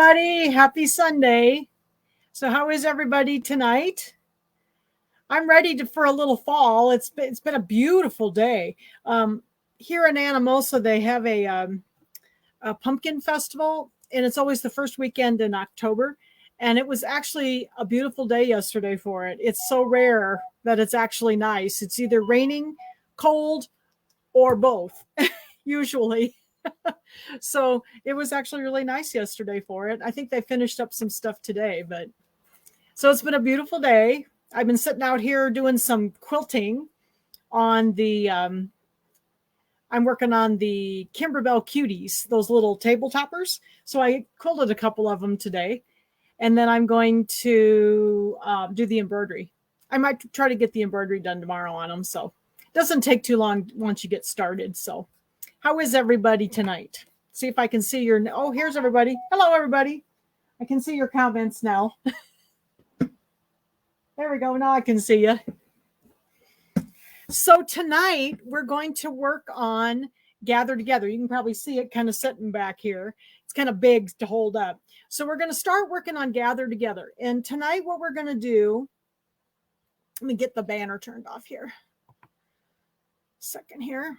everybody. Happy Sunday. So how is everybody tonight? I'm ready for a little fall. It's been a beautiful day. Here in Anamosa, they have a pumpkin festival, and it's always the first weekend in October. And it was actually a beautiful day yesterday for it. It's so rare that it's actually nice. It's either raining, cold, or both, usually. So it was actually really nice yesterday for it. I think they finished up some stuff today, but so it's been a beautiful day. I've been sitting out here doing some quilting on the I'm working on the Kimberbell cuties, those little table toppers. So I quilted a couple of them today, and then I'm going to do the embroidery. I might try to get the embroidery done tomorrow on them, so it doesn't take too long once you get started. So how is everybody tonight? See if I can see your, oh, here's everybody. Hello, everybody. I can see your comments now. There we go. Now I can see you. So tonight we're going to work on Gather Together. You can probably see it kind of sitting back here. It's kind of big to hold up. So we're going to start working on Gather Together. And tonight what we're going to do, let me get the banner turned off here. Second here.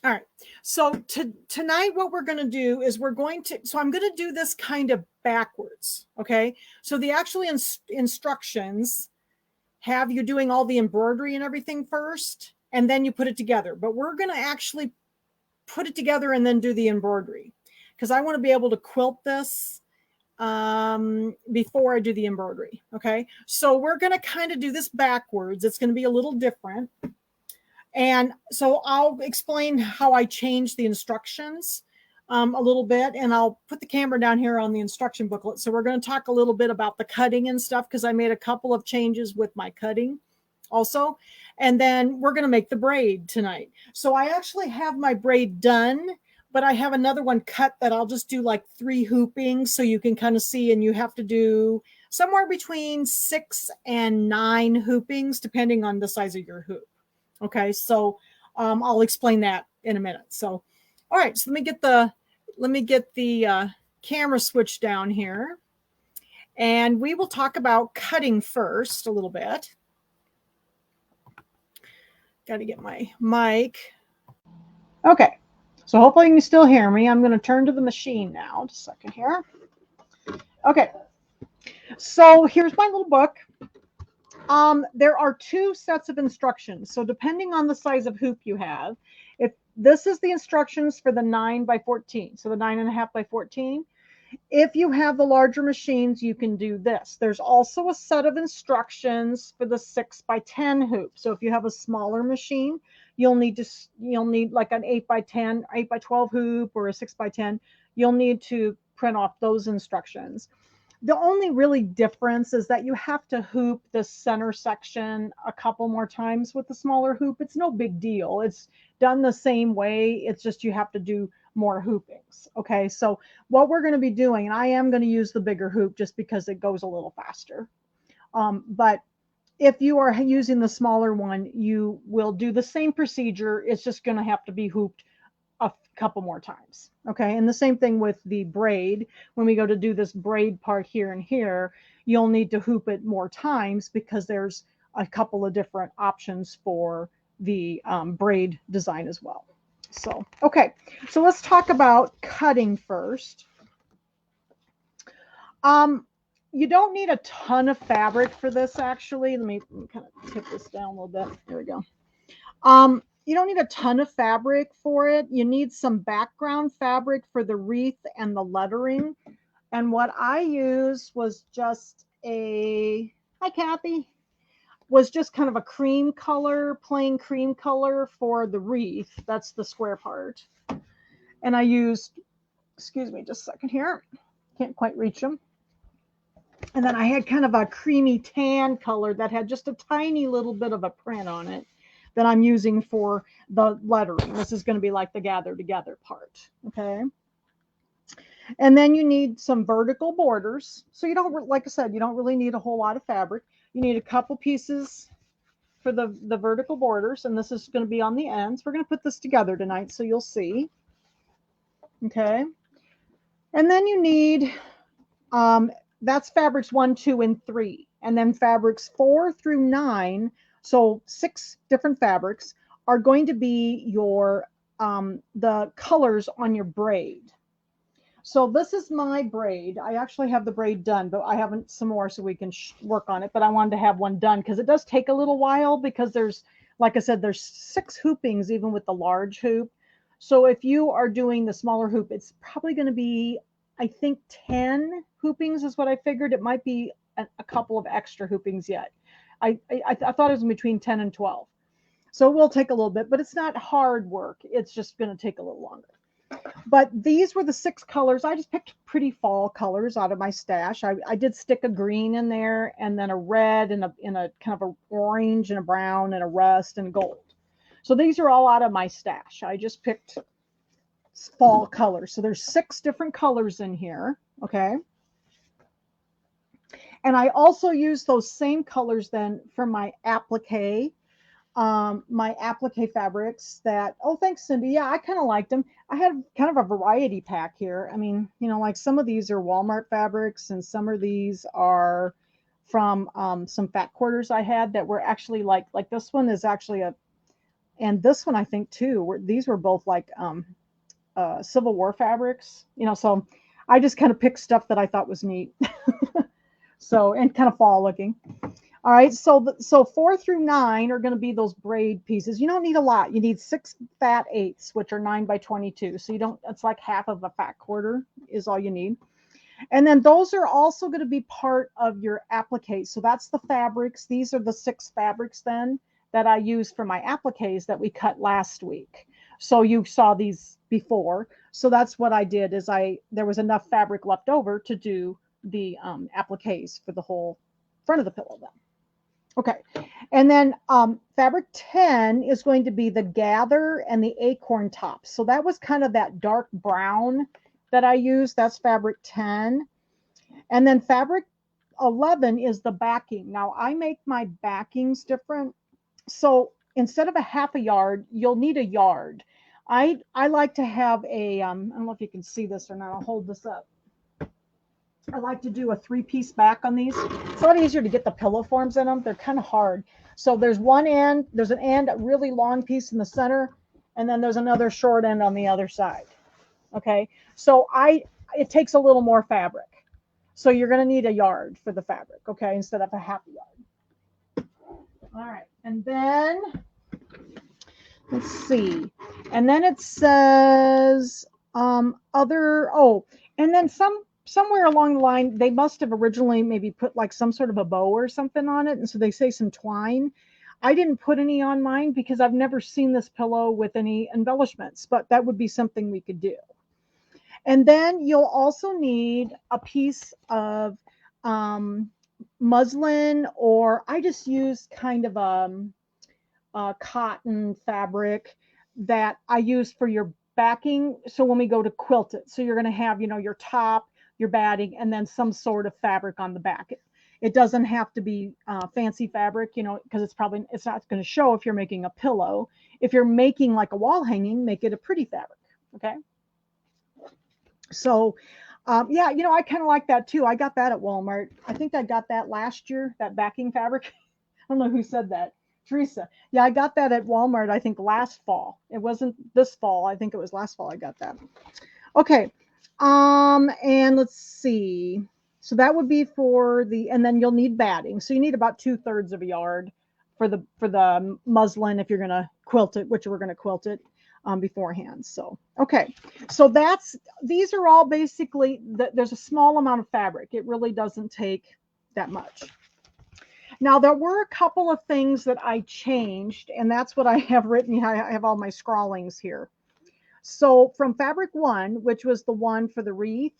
All right. So tonight what we're going to do is I'm going to do this kind of backwards. Okay. So the actual instructions have you doing all the embroidery and everything first, and then you put it together. But we're going to actually put it together and then do the embroidery, because I want to be able to quilt this before I do the embroidery. Okay. So we're going to kind of do this backwards. It's going to be a little different. And so I'll explain how I changed the instructions a little bit, and I'll put the camera down here on the instruction booklet. So we're going to talk a little bit about the cutting and stuff, because I made a couple of changes with my cutting also. And then we're going to make the braid tonight. So I actually have my braid done, but I have another one cut that I'll just do like 3 hoopings so you can kind of see, and you have to do somewhere between 6 and 9 hoopings depending on the size of your hoop. Okay, so I'll explain that in a minute. So, all right, so let me get the camera switch down here, and we will talk about cutting first a little bit. Got to get my mic. Okay, so hopefully you can still hear me. I'm going to turn to the machine now. Just a second here. Okay, so here's my little book. There are 2 sets of instructions. So depending on the size of hoop you have, if this is the instructions for the 9 by 14, so the 9.5 by 14. If you have the larger machines, you can do this. There's also a set of instructions for the 6 by 10 hoop. So if you have a smaller machine, you'll need like an 8 by 10, 8 by 12 hoop, or a 6 by 10. You'll need to print off those instructions. The only really difference is that you have to hoop the center section a couple more times with the smaller hoop. It's no big deal. It's done the same way. It's just you have to do more hoopings. Okay, so what we're going to be doing, and I am going to use the bigger hoop just because it goes a little faster. But if you are using the smaller one, you will do the same procedure. It's just going to have to be hooped a couple more times. Okay, and the same thing with the braid. When we go to do this braid part here and here, you'll need to hoop it more times because there's a couple of different options for the braid design as well. So, okay, so let's talk about cutting first. You don't need a ton of fabric for this, actually. Let me kind of tip this down a little bit. There we go. You don't need a ton of fabric for it. You need some background fabric for the wreath and the lettering. And what I used was just hi Kathy, was just kind of a cream color, plain cream color for the wreath. That's the square part. And I used, excuse me, just a second here. Can't quite reach them. And then I had kind of a creamy tan color that had just a tiny little bit of a print on it that I'm using for the lettering. This is going to be like the Gather Together part. Okay. And then you need some vertical borders. So you don't, like I said, you don't really need a whole lot of fabric. You need a couple pieces for the vertical borders, and this is going to be on the ends. We're going to put this together tonight, so you'll see. Okay. And then you need That's fabrics 1, 2, and 3. And then fabrics 4 through 9, so 6 different fabrics, are going to be your the colors on your braid. So this is my braid. I actually have the braid done, but I haven't some more so we can work on it. But I wanted to have one done because it does take a little while because there's, like I said, there's 6 hoopings even with the large hoop. So if you are doing the smaller hoop, it's probably going to be, I think 10 hoopings is what I figured. It might be a couple of extra hoopings yet. I thought it was between 10 and 12. So it will take a little bit, but it's not hard work. It's just going to take a little longer. But these were the 6 colors. I just picked pretty fall colors out of my stash. I did stick a green in there, and then a red, and a kind of a orange, and a brown, and a rust, and gold. So these are all out of my stash. I just picked fall colors. So there's 6 different colors in here. Okay. And I also use those same colors then for my applique. My applique fabrics that, oh, thanks, Cindy. Yeah, I kind of liked them. I had kind of a variety pack here. I mean, you know, like some of these are Walmart fabrics, and some of these are from some fat quarters I had that were actually like this one is actually and this one I think too, these were both like Civil War fabrics, you know, so I just kind of picked stuff that I thought was neat. So, and kind of fall looking. All right, so 4 through 9 are going to be those braid pieces. You don't need a lot. You need 6 fat 8ths, which are 9 by 22. So you don't, it's like half of a fat quarter is all you need. And then those are also going to be part of your applique. So that's the fabrics. These are the 6 fabrics then that I used for my appliques that we cut last week. So you saw these before. So that's what I did is there was enough fabric left over to do the appliques for the whole front of the pillow then. Okay, and then fabric 10 is going to be the gather and the acorn tops. So that was kind of that dark brown that I used. That's fabric 10. And then fabric 11 is the backing. Now I make my backings different. So instead of a half a yard, you'll need a yard. I like to have a, I don't know if you can see this or not. I'll hold this up. I like to do a 3-piece back on these. It's a lot easier to get the pillow forms in them. They're kind of hard. So there's one end, there's an end, a really long piece in the center, and then there's another short end on the other side. Okay, so it takes a little more fabric. So you're going to need a yard for the fabric, okay, instead of a half a yard. All right, and then let's see. And then it says and then somewhere along the line, they must have originally maybe put like some sort of a bow or something on it. And so they say some twine. I didn't put any on mine because I've never seen this pillow with any embellishments, but that would be something we could do. And then you'll also need a piece of muslin, or I just use kind of a cotton fabric that I use for your backing. So when we go to quilt it, so you're going to have, you know, your top, your batting, and then some sort of fabric on the back. It doesn't have to be fancy fabric, you know, because it's not going to show if you're making a pillow. If you're making like a wall hanging, make it a pretty fabric. Okay. So, yeah, you know, I kind of like that too. I got that at Walmart. I think I got that last year, that backing fabric. I don't know who said that. Teresa. Yeah, I got that at Walmart, I think last fall. It wasn't this fall. I think it was last fall I got that. Okay. And let's see. So that would be for and then you'll need batting. So you need about 2/3 of a yard for the muslin if you're going to quilt it, which we're going to quilt it beforehand. So, okay. So these are all basically, there's a small amount of fabric. It really doesn't take that much. Now, there were a couple of things that I changed, and that's what I have written. I have all my scrawlings here. So from fabric 1, which was the one for the wreath,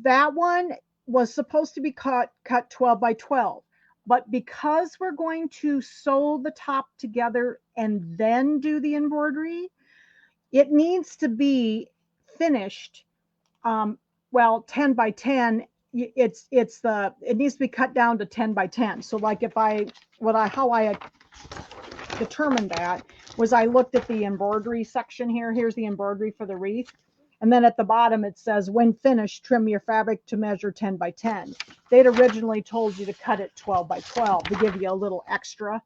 that one was supposed to be cut 12 by 12. But because we're going to sew the top together and then do the embroidery, it needs to be finished, 10 by 10. It needs to be cut down to 10 by 10. So like how I determined that was I looked at the embroidery section here. Here's the embroidery for the wreath. And then at the bottom, it says, when finished, trim your fabric to measure 10 by 10. They'd originally told you to cut it 12 by 12 to give you a little extra.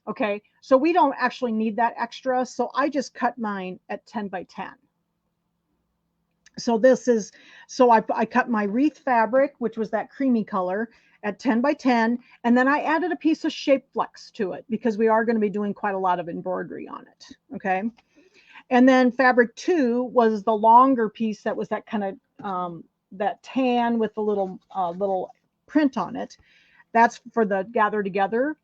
Okay, so we don't actually need that extra. So I just cut mine at 10 by 10. So this is, so I cut my wreath fabric, which was that creamy color, at 10 by 10. And then I added a piece of shape flex to it because we are going to be doing quite a lot of embroidery on it. Okay. And then fabric 2 was the longer piece that was that kind of, that tan with the little print on it. That's for the gather together.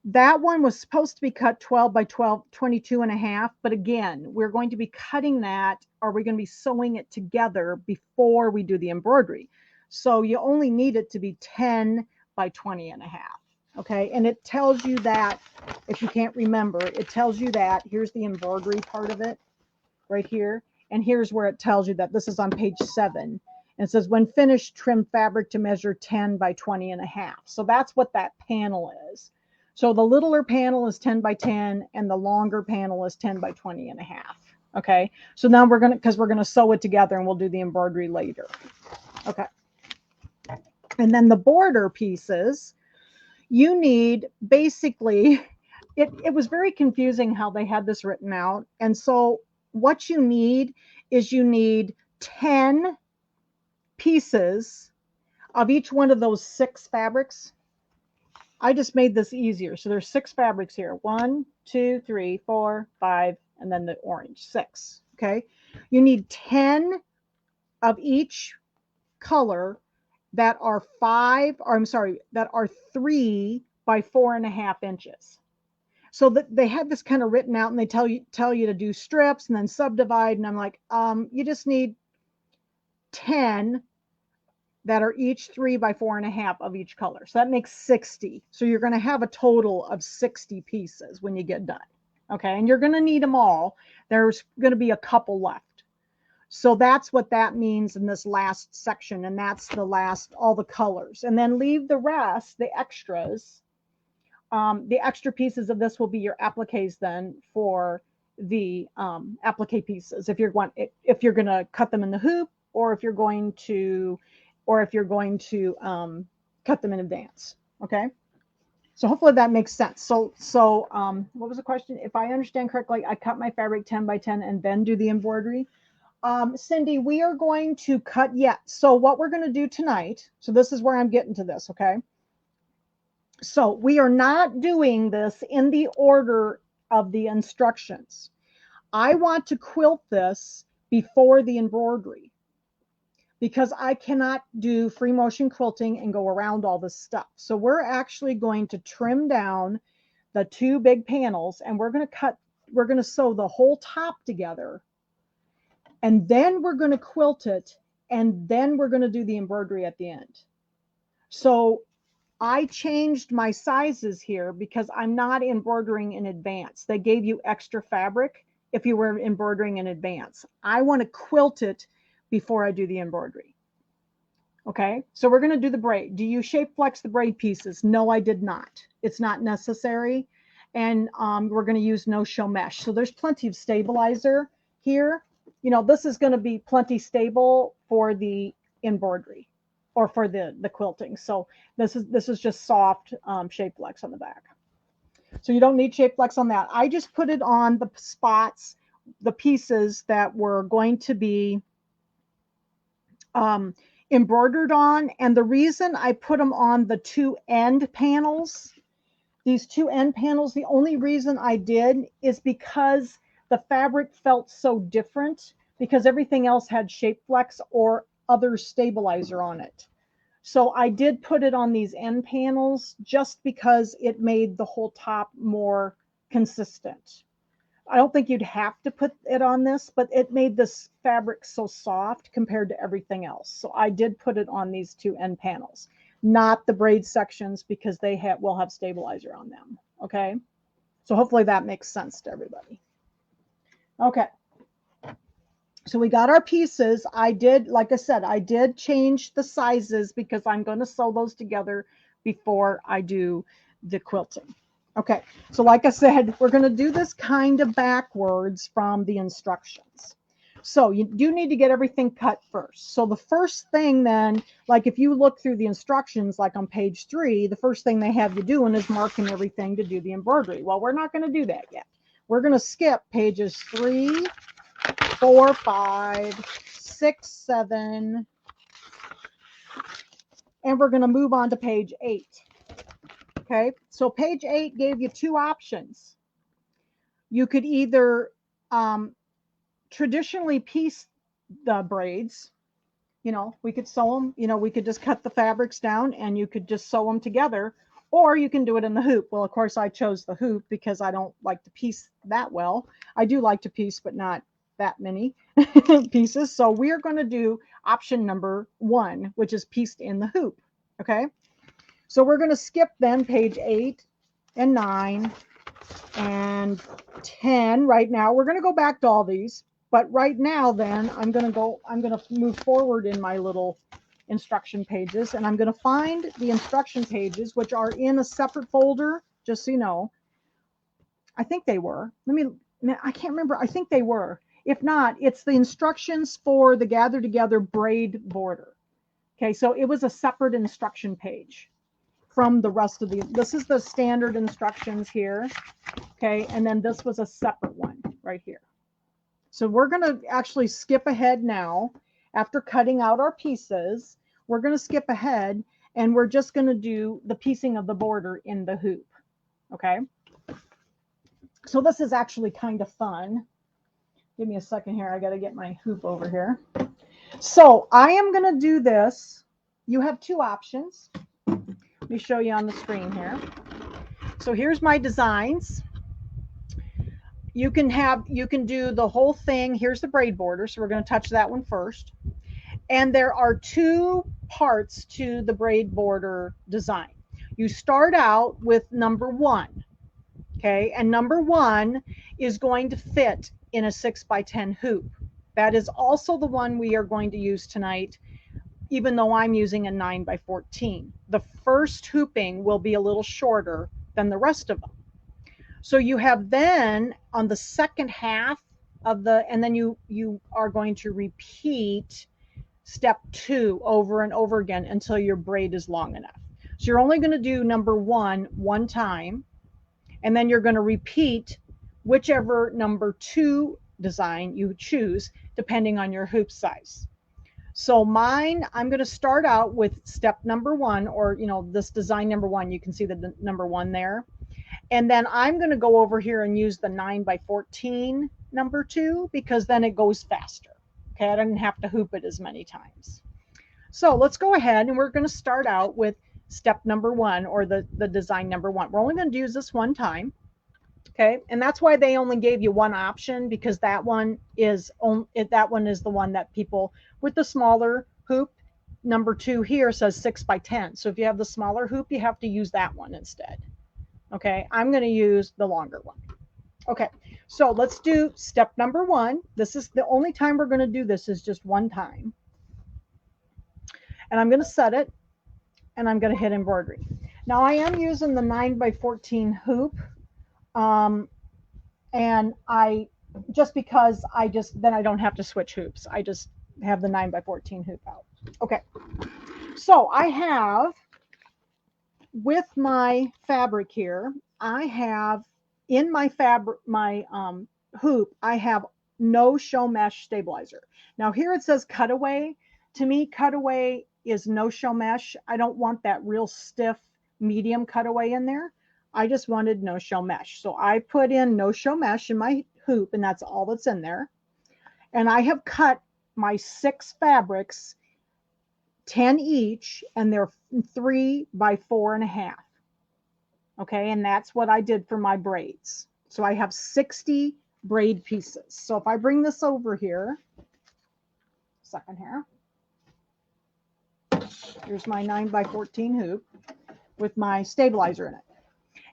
That one was supposed to be cut 12 by 12, 22 and a half. But again, we're going to be cutting that, or we're going to be sewing it together before we do the embroidery. So you only need it to be 10 by 20 and a half. Okay. And it tells you that, if you can't remember, it tells you that here's the embroidery part of it right here. And here's where it tells you that this is on page 7. And it says, when finished, trim fabric to measure 10 by 20 and a half. So that's what that panel is. So the littler panel is 10 by 10 and the longer panel is 10 by 20 and a half. Okay. So now we're going to, because we're going to sew it together and we'll do the embroidery later. Okay. And then the border pieces, you need basically, it was very confusing how they had this written out. And so what you need is you need 10 pieces of each one of those 6 fabrics. I just made this easier. So there's 6 fabrics here. 1, 2, 3, 4, 5, and then the orange, 6. Okay. You need 10 of each color that are 3 by 4.5 inches. So that they had this kind of written out, and they tell you to do strips and then subdivide. And I'm like, you just need 10 that are each 3 by 4.5 of each color. So that makes 60. So you're going to have a total of 60 pieces when you get done. Okay. And you're going to need them all. There's going to be a couple left. So that's what that means in this last section. And that's the last, all the colors. And then leave the rest, the extras. The extra pieces of this will be your appliques then for the applique pieces. If you're going to cut them in the hoop, or if you're going to cut them in advance. Okay. So hopefully that makes sense. So what was the question? If I understand correctly, I cut my fabric 10 by 10 and then do the embroidery. Cindy, we are going to cut yet. So what we're going to do tonight, so this is where I'm getting to this. Okay. So we are not doing this in the order of the instructions. I want to quilt this before the embroidery, because I cannot do free motion quilting and go around all this stuff. So we're actually going to trim down the 2 big panels, and we're going to sew the whole top together, and then we're going to quilt it, and then we're going to do the embroidery at the end. So I changed my sizes here because I'm not embroidering in advance. They gave you extra fabric if you were embroidering in advance. I want to quilt it before I do the embroidery. Okay, so we're going to do the braid. Do you shape flex the braid pieces? No, I did not. It's not necessary. And we're going to use no-show mesh. So there's plenty of stabilizer here. You know, this is going to be plenty stable for the embroidery or for the quilting. So this is just soft shape flex on the back. So you don't need shape flex on that. I just put it on the spots, the pieces that were going to be embroidered on. And the reason I put them on the 2 end panels, these 2 end panels, the only reason I did is because the fabric felt so different, because everything else had shape flex or other stabilizer on it. So I did put it on these end panels just because it made the whole top more consistent. I don't think you'd have to put it on this, but it made this fabric so soft compared to everything else. So I did put it on these 2 end panels, not the braid sections, because they will have stabilizer on them. Okay. So hopefully that makes sense to everybody. Okay. So we got our pieces. I did, like I said, I did change the sizes because I'm going to sew those together before I do the quilting. Okay, so like I said, we're going to do this kind of backwards from the instructions. So you do need to get everything cut first. So the first thing then, like if you look through the instructions, like on page 3, the first thing they have you doing is marking everything to do the embroidery. Well, we're not going to do that yet. We're going to skip pages 3, 4, 5, 6, 7, and we're going to move on to page 8. Okay, so page 8 gave you 2 options. You could either traditionally piece the braids. You know, we could sew them, you know, we could just cut the fabrics down and you could just sew them together, or you can do it in the hoop. Well, of course, I chose the hoop because I don't like to piece that well. I do like to piece, but not that many pieces. So we're going to do option number 1, which is pieced in the hoop. Okay. So we're going to skip then page 8 and 9 and 10 right now. We're going to go back to all these. But right now, then, I'm going to move forward in my little instruction pages, and I'm going to find the instruction pages, which are in a separate folder, just so you know. I think they were. I can't remember. I think they were. If not, it's the instructions for the Gather Together Braid Border. Okay, so it was a separate instruction page from the rest of this is the standard instructions here. Okay, and then this was a separate one right here. So we're going to actually skip ahead now. After cutting out our pieces, we're going to skip ahead and we're just going to do the piecing of the border in the hoop. Okay. So this is actually kind of fun. Give me a second here. I got to get my hoop over here. So I am going to do this. You have 2 options. Let me show you on the screen here. So here's my designs. You can do the whole thing. Here's the braid border. So we're going to touch that one first. And there are 2 parts to the braid border design. You start out with number 1. Okay. And number 1 is going to fit in a 6x10 hoop. That is also the one we are going to use tonight, even though I'm using a 9x14. The first hooping will be a little shorter than the rest of them. So you have then on the second half of and then you are going to repeat step 2 over and over again until your braid is long enough. So you're only going to do number 1 time, and then you're going to repeat whichever number 2 design you choose, depending on your hoop size. So mine, I'm going to start out with step number 1, or, you know, this design number 1, you can see the number 1 there. And then I'm going to go over here and use the 9x14 number 2, because then it goes faster. Okay, I didn't have to hoop it as many times. So let's go ahead and we're going to start out with step number 1, or the design number 1. We're only going to use this 1 time. Okay, and that's why they only gave you 1 option, because that one is the one that people with the smaller hoop, number 2 here says 6x10. So if you have the smaller hoop, you have to use that one instead. Okay, I'm going to use the longer one. Okay, so let's do step number 1. This is the only time we're going to do this, is just 1 time. And I'm going to set it, and I'm going to hit embroidery. Now I am using the 9x14 hoop, and because then I don't have to switch hoops. I just have the 9x14 hoop out. Okay, so I have, with my fabric here, I have in my hoop, I have no show mesh stabilizer. Now here it says cutaway. To me, cutaway is no show mesh. I don't want that real stiff medium cutaway in there. I just wanted no show mesh. So I put in no show mesh in my hoop, and that's all that's in there. And I have cut my 6 fabrics, 10 each, and they're 3 by 4.5. Okay, and that's what I did for my braids. So I have 60 braid pieces. So if I bring this over here, second here, here's my 9x14 hoop with my stabilizer in it.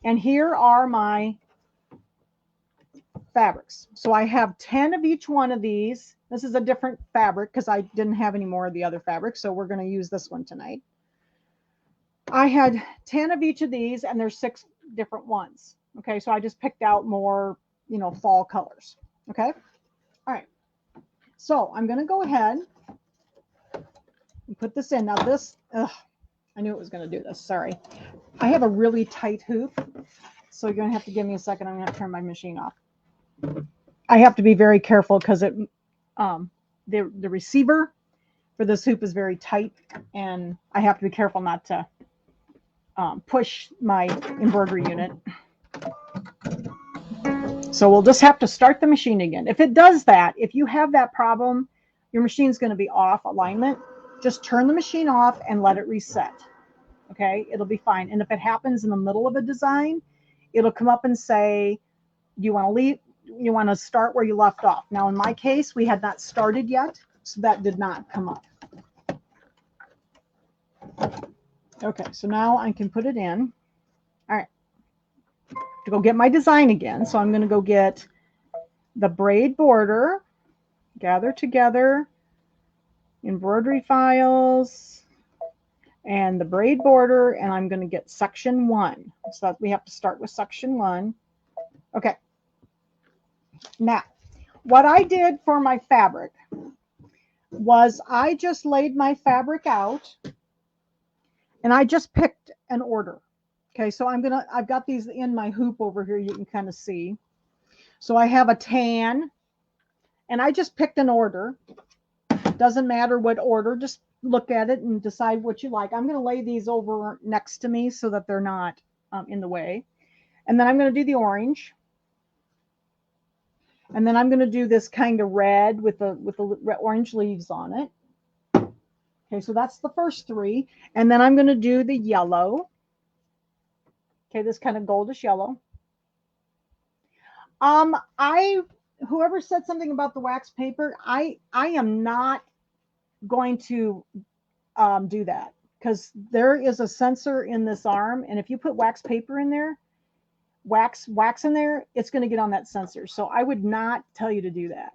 And here are my fabrics. So I have 10 of each one of these. This is a different fabric because I didn't have any more of the other fabric. So we're going to use this one tonight. I had 10 of each of these, and there's 6 different ones. Okay, so I just picked out more, fall colors. Okay, all right. So I'm going to go ahead and put this in. Now this, I knew it was going to do this. Sorry. I have a really tight hoop, so you're going to have to give me a second. I'm going to turn my machine off. I have to be very careful because it, the receiver for this hoop is very tight, and I have to be careful not to push my embroidery unit. So we'll just have to start the machine again. If it does that, if you have that problem, your machine's going to be off alignment. Just turn the machine off and let it reset. Okay, it'll be fine. And if it happens in the middle of a design, it'll come up and say, do you want to leave? You want to start where you left off. Now, in my case, we had not started yet, so that did not come up. Okay, so now I can put it in. All right, to go get my design again. So I'm going to go get the braid border, gather together, embroidery files, and the braid border, and I'm going to get section 1. So that we have to start with section 1. Okay. Now, what I did for my fabric was I just laid my fabric out and I just picked an order. Okay, so I've got these in my hoop over here, you can kind of see. So I have a tan, and I just picked an order. Doesn't matter what order, just look at it and decide what you like. I'm going to lay these over next to me so that they're not in the way. And then I'm going to do the orange. And then I'm going to do this kind of red with the orange leaves on it. Okay, so that's the first 3. And then I'm going to do the yellow. Okay, this kind of goldish yellow. Whoever said something about the wax paper, I am not going to do that, because there is a sensor in this arm, and if you put wax paper in there, wax in there, it's going to get on that sensor. So I would not tell you to do that.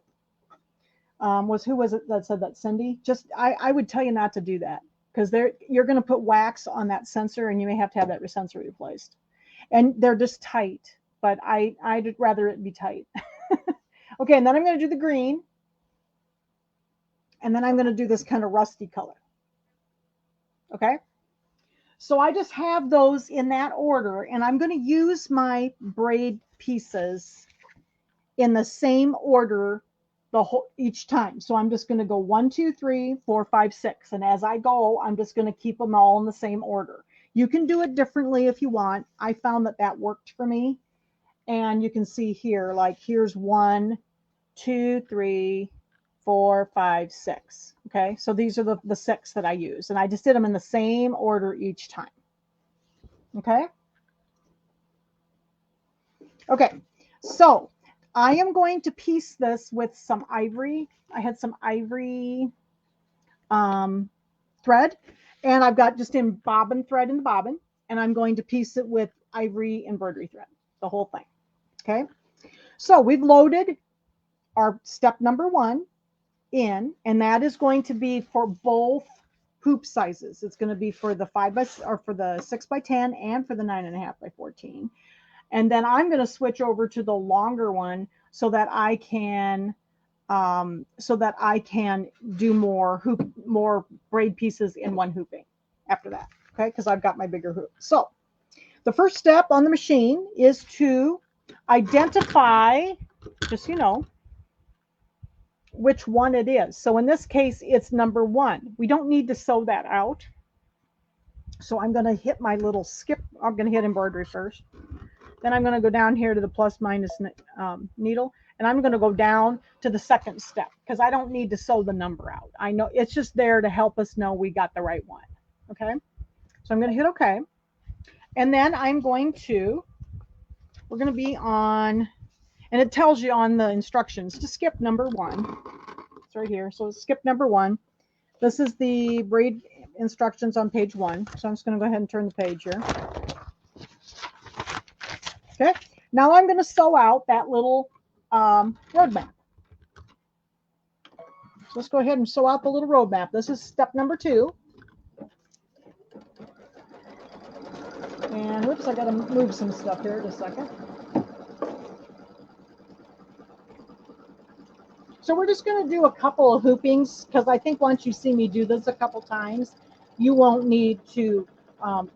Who was it that said that? Cindy? I would tell you not to do that, because you're going to put wax on that sensor, and you may have to have that sensor replaced. And they're just tight, but I'd rather it be tight. Okay, and then I'm going to do the green, and then I'm going to do this kind of rusty color. Okay, so I just have those in that order, and I'm going to use my braid pieces in the same order each time. So I'm just going to go 1, 2, 3, 4, 5, 6, and as I go, I'm just going to keep them all in the same order. You can do it differently if you want. I found that worked for me, and you can see here, like here's 1, 2, 3, 4, 5, 6. Okay, so these are the 6 that I use, and I just did them in the same order each time. Okay. Okay, so I am going to piece this with some ivory. I had some ivory thread, and I've got just in bobbin thread in the bobbin, and I'm going to piece it with ivory embroidery thread, the whole thing. Okay, so we've loaded our step number 1 in, and that is going to be for both hoop sizes. It's going to be for the 6x10 and for the 9.5 by 14. And then I'm going to switch over to the longer one so that I can do more braid pieces in one hooping after that. Okay, because I've got my bigger hoop. So the first step on the machine is to identify, just so you know, which one it is. So in this case, it's number 1. We don't need to sew that out. So I'm going to hit my little skip. I'm going to hit embroidery first. Then I'm going to go down here to the plus minus needle, and I'm going to go down to the second step, because I don't need to sew the number out. I know it's just there to help us know we got the right one. Okay, so I'm going to hit OK, and then we're going to be on, and it tells you on the instructions to skip number 1. It's right here. So skip number 1. This is the braid instructions on page 1. So I'm just going to go ahead and turn the page here. Okay, now I'm going to sew out that little roadmap. So let's go ahead and sew out the little roadmap. This is step number 2. And whoops, I got to move some stuff here just a second. So we're just going to do a couple of hoopings, because I think once you see me do this a couple times, you won't need to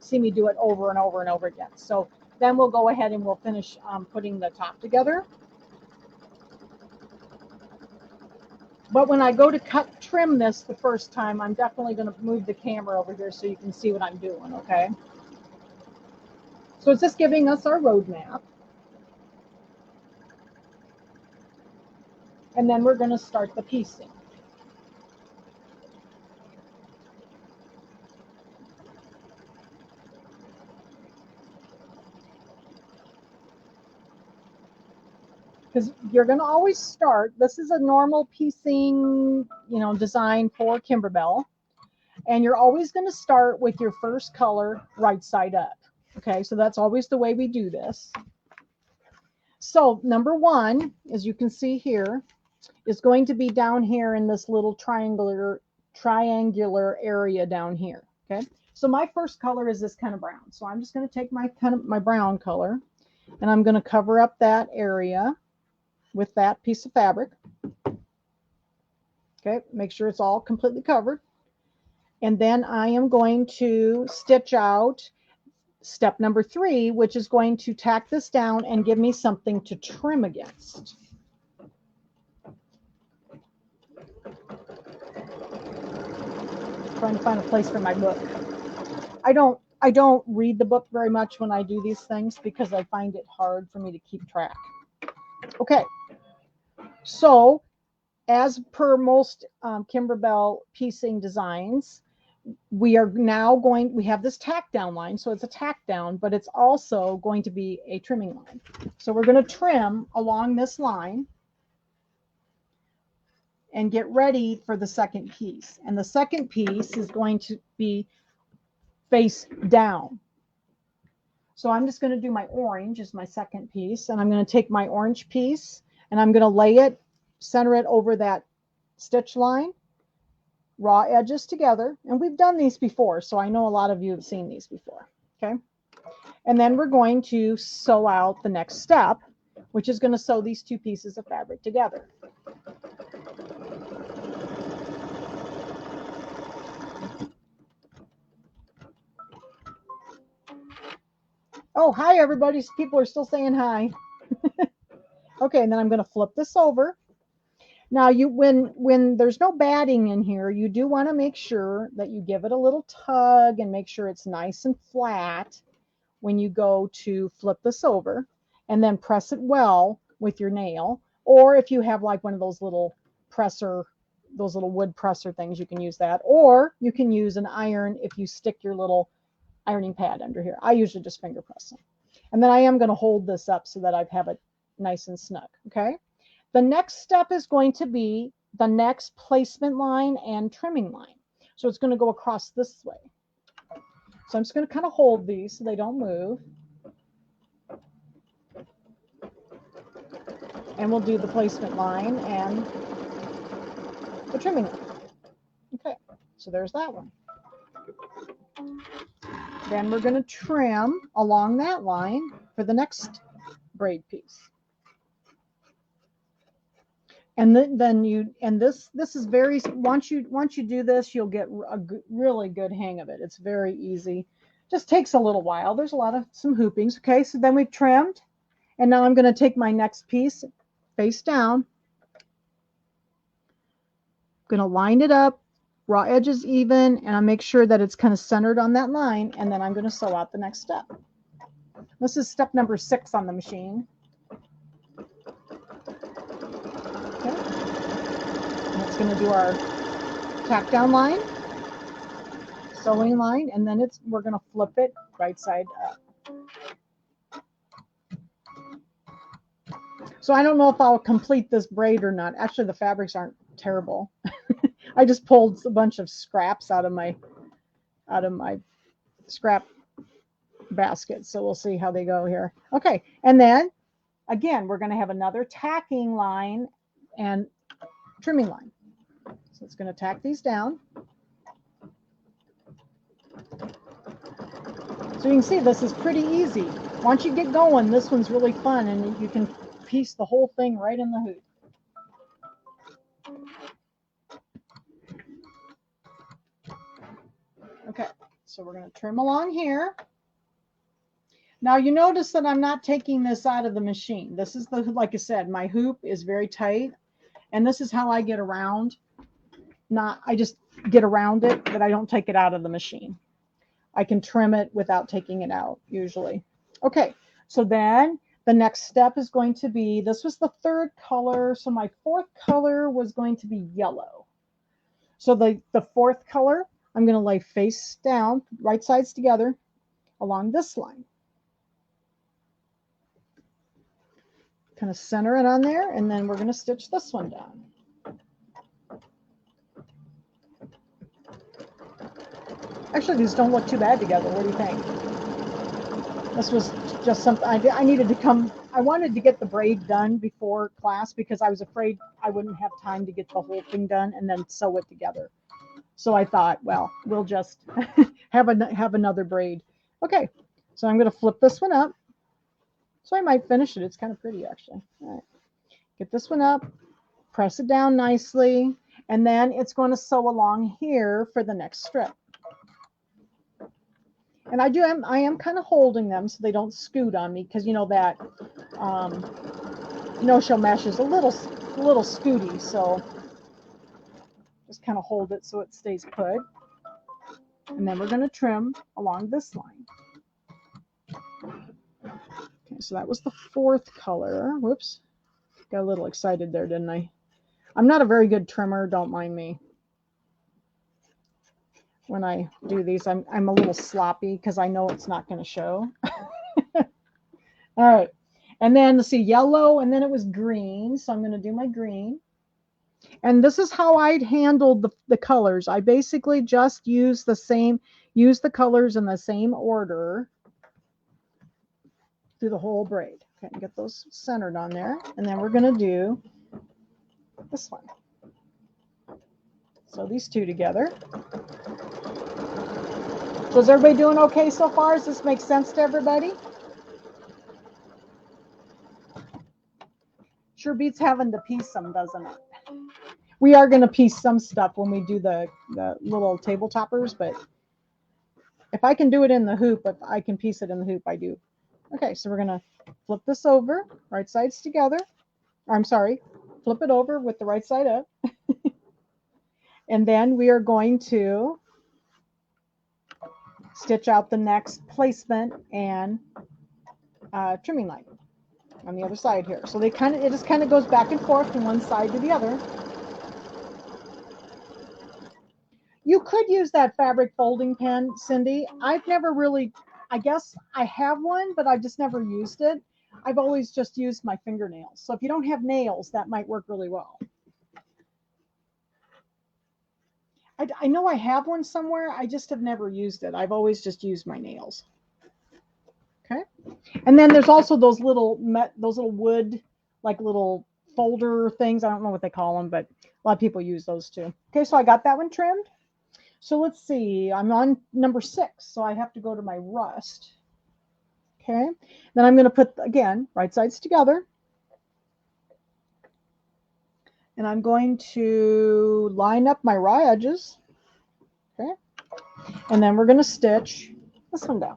see me do it over and over and over again. So then we'll go ahead and we'll finish putting the top together. But when I go to trim this the first time, I'm definitely going to move the camera over here so you can see what I'm doing, okay? So it's just giving us our roadmap. And then we're going to start the piecing. Because you're going to always start, this is a normal piecing, design for Kimberbell. And you're always going to start with your first color right side up. Okay, so that's always the way we do this. So number one, as you can see here, is going to be down here in this little triangular area down here. Okay, so my first color is this kind of brown. So I'm just going to take my brown color, and I'm going to cover up that area with that piece of fabric. Okay, make sure it's all completely covered. And then I am going to stitch out step number 3, which is going to tack this down and give me something to trim against. Trying to find a place for my book. I don't read the book very much when I do these things because I find it hard for me to keep track. Okay, so as per most Kimberbell piecing designs, we have this tack down line, so it's a tack down, but it's also going to be a trimming line. So we're going to trim along this line and get ready for the second piece. And the second piece is going to be face down. So I'm just going to do my orange as my second piece, and I'm going to take my orange piece and I'm going to lay it, center it over that stitch line, raw edges together. And we've done these before, so I know a lot of you have seen these before. Okay. And then we're going to sew out the next step, which is going to sew these two pieces of fabric together. Oh, hi everybody. People are still saying hi. Okay, and then I'm going to flip this over. Now, when there's no batting in here, you do want to make sure that you give it a little tug and make sure it's nice and flat when you go to flip this over, and then press it well with your nail. Or if you have like one of those little wood presser things, you can use that. Or you can use an iron if you stick your little ironing pad under here. I usually just finger press them. And then I am going to hold this up so that I have it nice and snug. Okay. The next step is going to be the next placement line and trimming line. So it's going to go across this way. So I'm just going to kind of hold these so they don't move. And we'll do the placement line and the trimming line. Okay, so there's that one. Then we're going to trim along that line for the next braid piece. And this is very, once you do this, you'll get a really good hang of it. It's very easy. Just takes a little while. There's some hoopings. Okay, so then we've trimmed, and now I'm going to take my next piece face down. I'm going to line it up, raw edges even, and I'll make sure that it's kind of centered on that line, and then I'm going to sew out the next step. This is step number 6 on the machine. Okay. And it's going to do our tack down line, sewing line, and then we're going to flip it right side up. So I don't know if I'll complete this braid or not. Actually, the fabrics aren't terrible. I just pulled a bunch of scraps out of my scrap basket. So we'll see how they go here. Okay, and then again, we're going to have another tacking line and trimming line. So it's going to tack these down. So you can see this is pretty easy. Once you get going, this one's really fun, and you can piece the whole thing right in the hoop. Okay, so we're going to trim along here. Now you notice that I'm not taking this out of the machine. This is the, like I said, my hoop is very tight, and this is how I get around. I just get around it, but I don't take it out of the machine. I can trim it without taking it out usually. Okay, so then the next step is going to be, this was the third color, so my fourth color was going to be yellow. So the fourth color, I'm going to lay face down, right sides together along this line. Kind of center it on there, and then we're going to stitch this one down. Actually, these don't look too bad together. What do you think? This was just something I needed to come. I wanted to get the braid done before class because I was afraid I wouldn't have time to get the whole thing done and then sew it together. So I thought, well, we'll just have another braid. Okay, so I'm going to flip this one up. So I might finish it. It's kind of pretty, actually. All right. Get this one up, press it down nicely, and then it's going to sew along here for the next strip. And I am kind of holding them so they don't scoot on me, because you know that no-show mesh is a little scooty, so just kind of hold it so it stays put. And then we're going to trim along this line. Okay, so that was the fourth color. Whoops, got a little excited there, didn't I? I'm not a very good trimmer, don't mind me. When I do these, I'm a little sloppy because I know it's not going to show. All right, and then let's see, yellow, and then it was green, so I'm going to do my green. And this is how I'd handled the colors. I basically just use the colors in the same order through the whole braid. Okay, and get those centered on there, and then we're going to do this one. So these two together. So is everybody doing okay so far? Does this make sense to everybody? Sure beats having to piece them, doesn't it? We are going to piece some stuff when we do the little table toppers, but if I can do it in the hoop, if I can piece it in the hoop, I do. Okay, so we're going to flip this over, right sides together. I'm sorry, flip it over with the right side up. And then we are going to stitch out the next placement and trimming line on the other side here. So it just kind of goes back and forth from one side to the other. You could use that fabric folding pen, Cindy. I've never really, I guess I have one, but I've just never used it. I've always just used my fingernails. So if you don't have nails, that might work really well. I know I have one somewhere. I just have never used it. I've always just used my nails. Okay. And then there's also those little wood, like little folder things. I don't know what they call them, but a lot of people use those too. Okay, so I got that one trimmed. So let's see, I'm on number 6, so I have to go to my rust. Okay, then I'm going to put, again, right sides together. And I'm going to line up my raw edges. Okay, and then we're going to stitch this one down.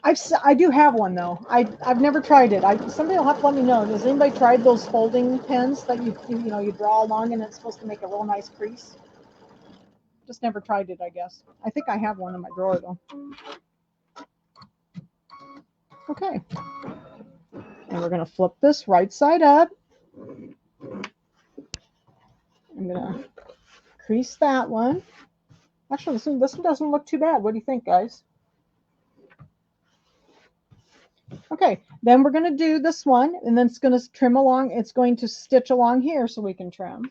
I do have one though. I've never tried it. Somebody will have to let me know. Has anybody tried those folding pens that you draw along and it's supposed to make a real nice crease? Just never tried it, I guess. I think I have one in my drawer though. Okay. And we're going to flip this right side up. I'm going to crease that one. Actually, this one doesn't look too bad. What do you think, guys? Okay, then we're going to do this one, and then it's going to trim along. It's going to stitch along here so we can trim.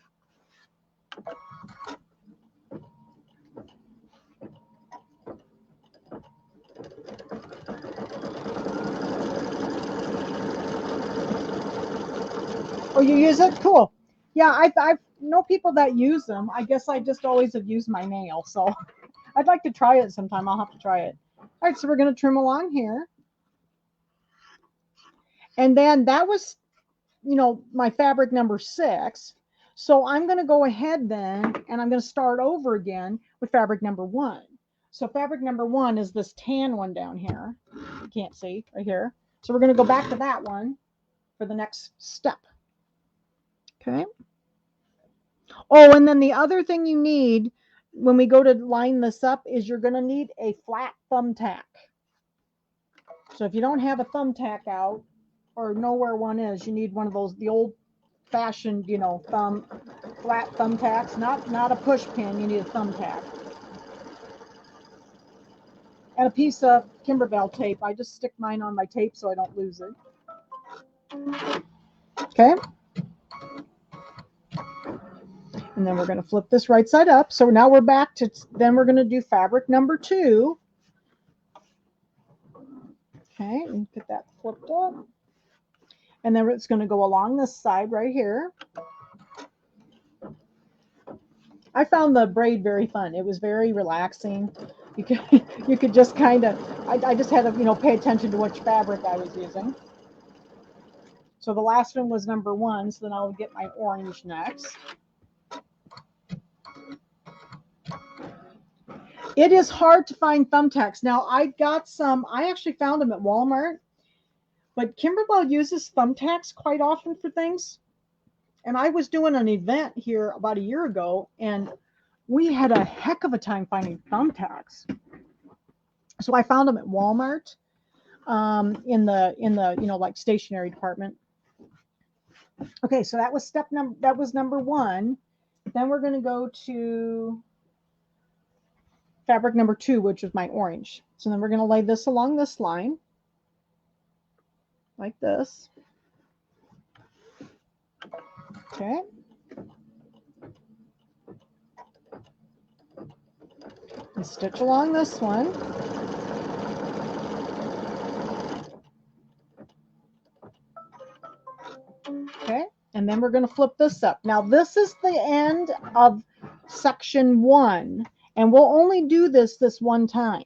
Oh, you use it? Cool. Yeah, I know people that use them. I guess I just always have used my nail, so I'd like to try it sometime. I'll have to try it. All right, so we're going to trim along here. And then that was, my fabric number 6. So I'm going to go ahead then, and I'm going to start over again with fabric number 1. So fabric number 1 is this tan one down here. You can't see right here. So we're going to go back to that one for the next step. Okay. Oh, and then the other thing you need when we go to line this up is you're going to need a flat thumbtack. So if you don't have a thumbtack out or know where one is, you need one of those, the old fashioned, you know, flat thumbtacks, not a push pin. You need a thumbtack. And a piece of Kimberbell tape. I just stick mine on my tape so I don't lose it. Okay. And then we're going to flip this right side up. So now we're back to, then we're going to do fabric number 2. Okay, and get that flipped up. And then it's going to go along this side right here. I found the braid very fun. It was very relaxing. You could just kind of, I just had to, you know, pay attention to which fabric I was using. So the last one was number 1, so then I'll get my orange next. It is hard to find thumbtacks. Now, I got some, I actually found them at Walmart, but Kimberbell uses thumbtacks quite often for things. And I was doing an event here about a year ago, and we had a heck of a time finding thumbtacks. So I found them at Walmart in the you know, like stationery department. Okay, so that was number 1. Then we're going to go to fabric number 2, which is my orange. So then we're going to lay this along this line like this. Okay. And stitch along this one. Okay. And then we're going to flip this up. Now this is the end of section 1, and we'll only do this one time.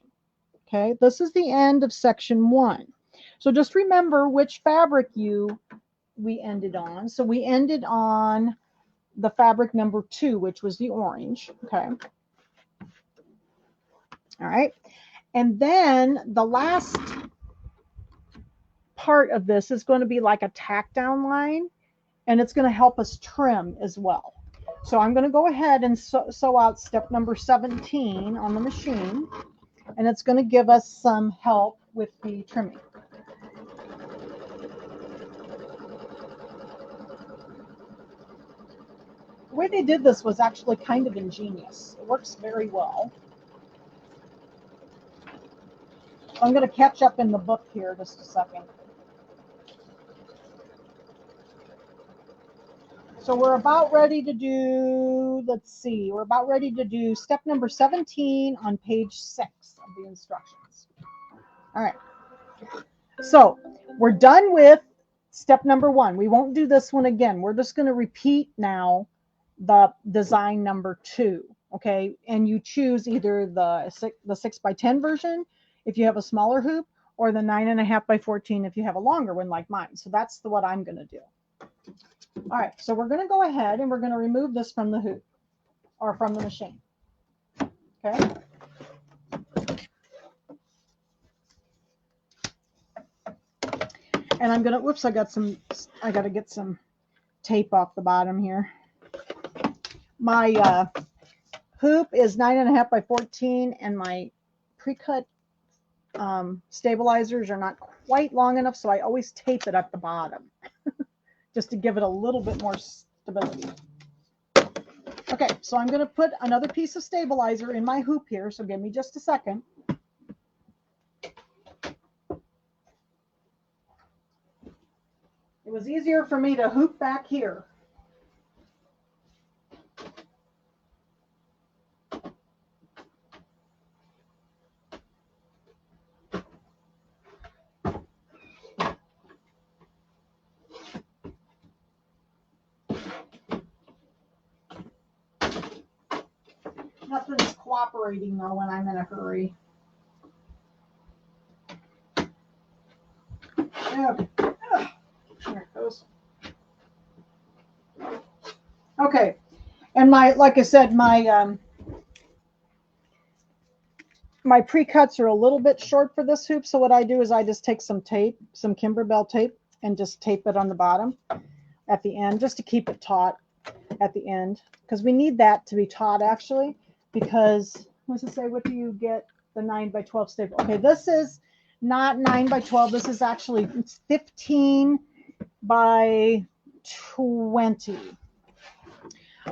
Okay. This is the end of section 1. So just remember which fabric we ended on. So we ended on the fabric number 2, which was the orange. Okay. All right. And then the last part of this is going to be like a tack down line, and it's going to help us trim as well. So I'm going to go ahead and sew out step number 17 on the machine, and it's going to give us some help with the trimming. The way they did this was actually kind of ingenious. It works very well. I'm going to catch up in the book here just a second. So we're about ready to do, let's see, we're about ready to do step number 17 on page 6 of the instructions. All right. So we're done with step number 1. We won't do this one again. We're just going to repeat now the design number 2. Okay. And you choose either the 6 by 10 version if you have a smaller hoop, or the 9.5 by 14 if you have a longer one like mine. So that's what I'm going to do. All right, so we're going to go ahead and we're going to remove this from the hoop or from the machine. Okay. And I'm going to, whoops, I got to get some tape off the bottom here. My hoop is 9.5 by 14, and my pre-cut stabilizers are not quite long enough, so I always tape it at the bottom just to give it a little bit more stability. Okay, so I'm going to put another piece of stabilizer in my hoop here, so give me just a second. It was easier for me to hoop back here. Nothing's cooperating though when I'm in a hurry. Okay. There it goes. Okay, and like I said, my my pre-cuts are a little bit short for this hoop, so what I do is I just take some tape, some Kimberbell tape, and just tape it on the bottom at the end, just to keep it taut at the end, because we need that to be taut actually, because what does it say, what do you get the 9x12 staple? Okay, this is not 9x12, this is actually, it's 15 by 20.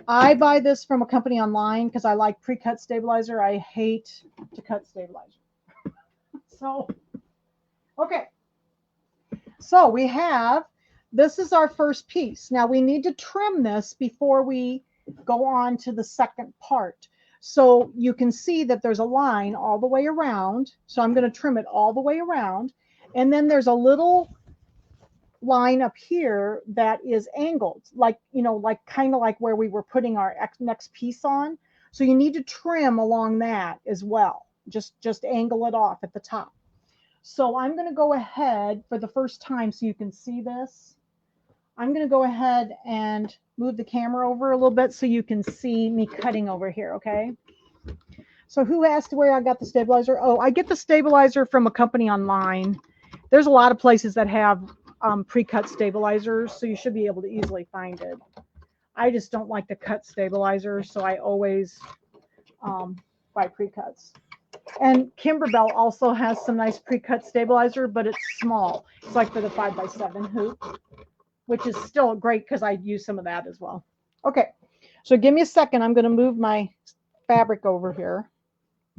I buy this from a company online because I like pre-cut stabilizer. I hate to cut stabilizer. So, okay. So we have, this is our first piece. Now we need to trim this before we go on to the second part. So you can see that there's a line all the way around. So I'm going to trim it all the way around. And then there's a little line up here that is angled, like, you know, like kind of like where we were putting our next piece on. So you need to trim along that as well. Just angle it off at the top. So I'm going to go ahead for the first time so you can see this. I'm going to go ahead and move the camera over a little bit so you can see me cutting over here, okay? So who asked where I got the stabilizer? Oh, I get the stabilizer from a company online. There's a lot of places that have pre-cut stabilizers, so you should be able to easily find it. I just don't like to cut stabilizers, so I always buy pre-cuts. And Kimberbell also has some nice pre-cut stabilizer, but it's small. It's like for the 5x7 hoop, which is still great because I use some of that as well. Okay, so give me a second. I'm going to move my fabric over here.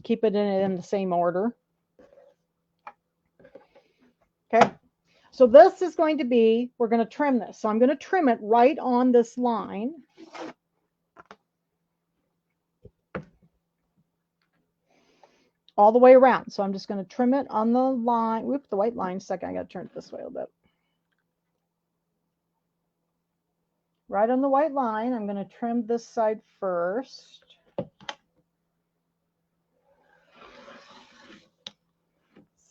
Keep it in the same order. Okay. So this is going to be, we're going to trim this. So I'm going to trim it right on this line. All the way around. So I'm just going to trim it on the line. Whoop, the white line. Second, I got to turn it this way a little bit. Right on the white line. I'm going to trim this side first.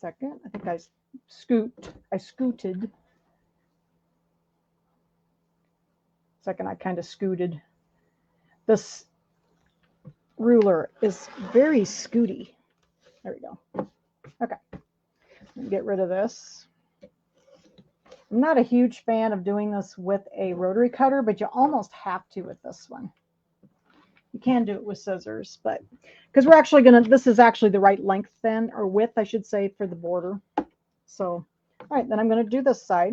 Second, I think I scooted. Second, I kind of scooted. This ruler is very scooty. There we go. Okay. Get rid of this. I'm not a huge fan of doing this with a rotary cutter, but you almost have to with this one. You can do it with scissors, but because we're actually going to, this is actually the right length then, or width, I should say, for the border. So, all right, then I'm going to do this side.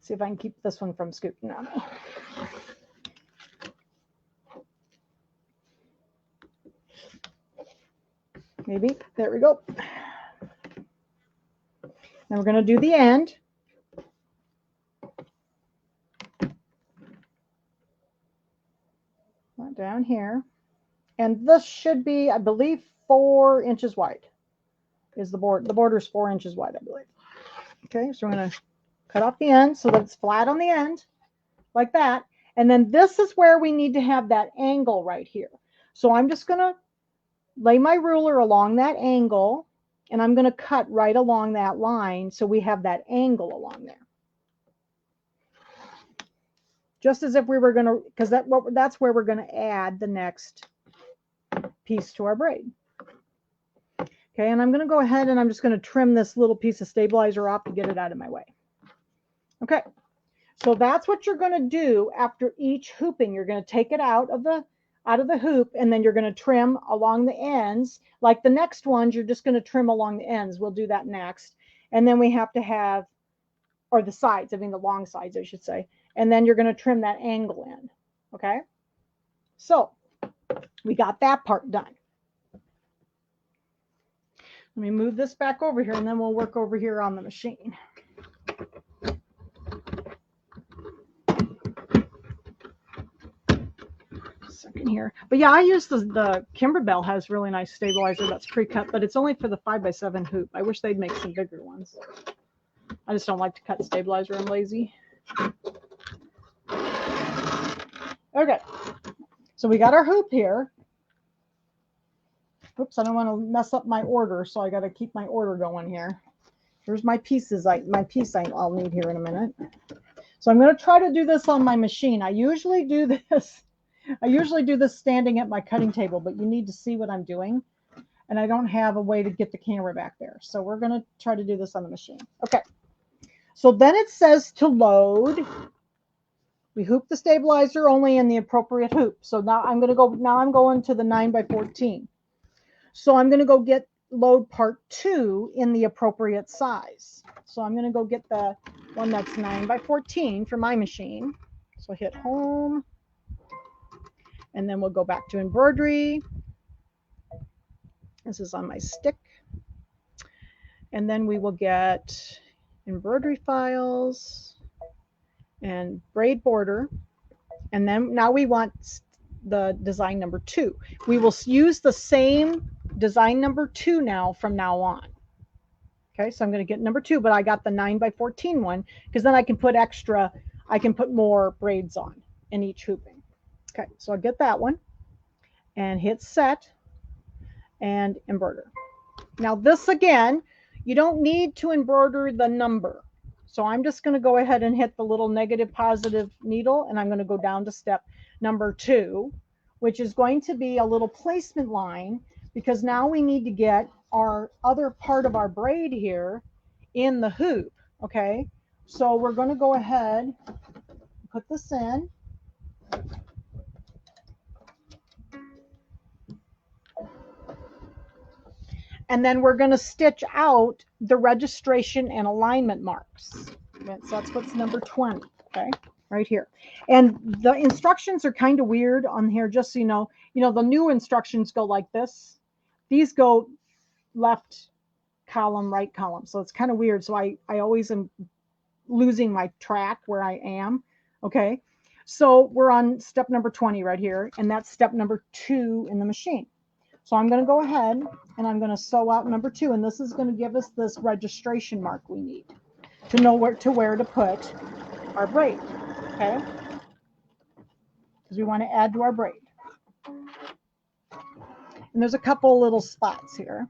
See if I can keep this one from scooting on me. Maybe. There we go. Then we're going to do the end. Down here. And this should be, I believe, 4 inches wide. Is the board. The border is 4 inches wide, I believe. Okay, so we're going to cut off the end so that it's flat on the end, like that. And then this is where we need to have that angle right here. So I'm just going to lay my ruler along that angle, and I'm going to cut right along that line so we have that angle along there. Just as if we were going to, because that's where we're going to add the next piece to our braid. Okay, and I'm going to go ahead and I'm just going to trim this little piece of stabilizer off to get it out of my way. Okay, so that's what you're going to do after each hooping. You're going to take it out of the hoop, and then you're going to trim along the ends. Like the next ones, you're just going to trim along the ends. We'll do that next. And then we have to have, or the sides, I mean the long sides, I should say. And then you're going to trim that angle in. Okay, so we got that part done. Let me move this back over here, and then we'll work over here on the machine. Second here. But yeah, I use the Kimberbell has really nice stabilizer that's pre-cut, but it's only for the 5x7 hoop. I wish they'd make some bigger ones. I just don't like to cut stabilizer. I'm lazy. Okay, so we got our hoop here. Oops, I don't want to mess up my order, so I got to keep my order going here. Here's my pieces. I'll need here in a minute. So I'm going to try to do this on my machine. I usually do this I usually do this standing at my cutting table, but you need to see what I'm doing. And I don't have a way to get the camera back there. So we're going to try to do this on the machine. Okay. So then it says to load. We hoop the stabilizer only in the appropriate hoop. So now I'm going to the 9x14. So I'm going to go get load part 2 in the appropriate size. So I'm going to go get the one that's 9x14 for my machine. So hit home. And then we'll go back to embroidery. This is on my stick. And then we will get embroidery files and braid border. And then now we want the design number 2. We will use the same design number 2 now from now on. Okay, so I'm going to get number 2, but I got the 9x14 one because then I can put more braids on in each hooping. Okay, so I'll get that one and hit set and embroider. Now this again, you don't need to embroider the number. So I'm just going to go ahead and hit the little negative positive needle, and I'm going to go down to step number 2, which is going to be a little placement line, because now we need to get our other part of our braid here in the hoop. Okay, so we're going to go ahead and put this in. And then we're going to stitch out the registration and alignment marks. So that's what's number 20, okay, right here. And the instructions are kind of weird on here, just so you know. You know, the new instructions go like this. These go left column, right column. So it's kind of weird. So I always am losing my track where I am, okay? So we're on step number 20 right here, and that's step number 2 in the machine. So I'm going to go ahead and I'm going to sew out number 2, and this is going to give us this registration mark we need to know where to put our braid, okay? Because we want to add to our braid. And there's a couple little spots here.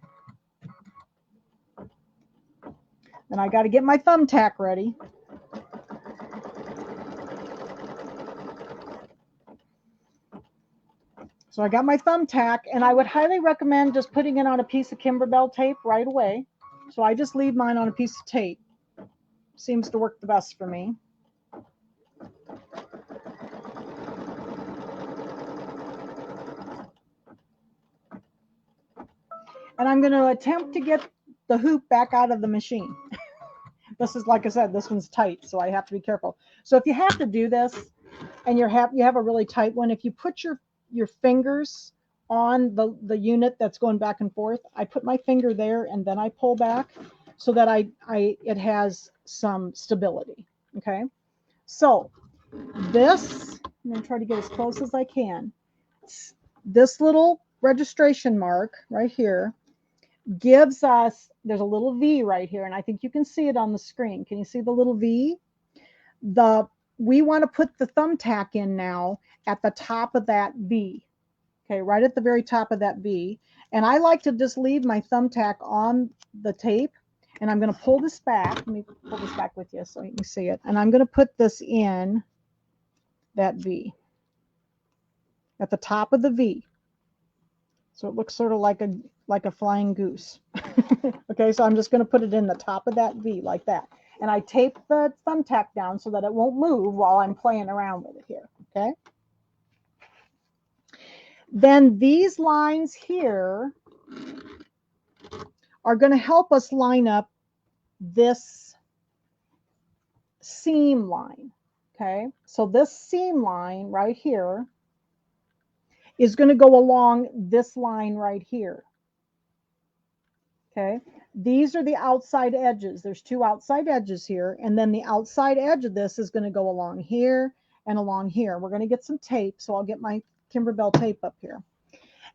And I got to get my thumbtack ready. So I got my thumbtack, and I would highly recommend just putting it on a piece of Kimberbell tape right away. So I just leave mine on a piece of tape. Seems to work the best for me. And I'm going to attempt to get the hoop back out of the machine. This is, like I said, this one's tight, so I have to be careful. So if you have to do this and you have a really tight one, if you put your fingers on the unit that's going back and forth, I put my finger there and then I pull back so that it has some stability. Okay, so this, I'm going to try to get as close as I can. This little registration mark right here gives us, there's a little V right here, and I think you can see it on the screen. Can you see the little V? We want to put the thumbtack in now at the top of that V. Okay, right at the very top of that V. And I like to just leave my thumbtack on the tape, and I'm going to pull this back. Let me pull this back with you so you can see it. And I'm going to put this in that V at the top of the V. So it looks sort of like a flying goose. Okay, so I'm just going to put it in the top of that V like that. And I tape the thumbtack down so that it won't move while I'm playing around with it here, okay? Then these lines here are going to help us line up this seam line, okay? So this seam line right here is going to go along this line right here, okay? These are the outside edges. There's 2 outside edges here, and then the outside edge of this is going to go along here and along here. We're going to get some tape, so I'll get my Kimberbell tape up here.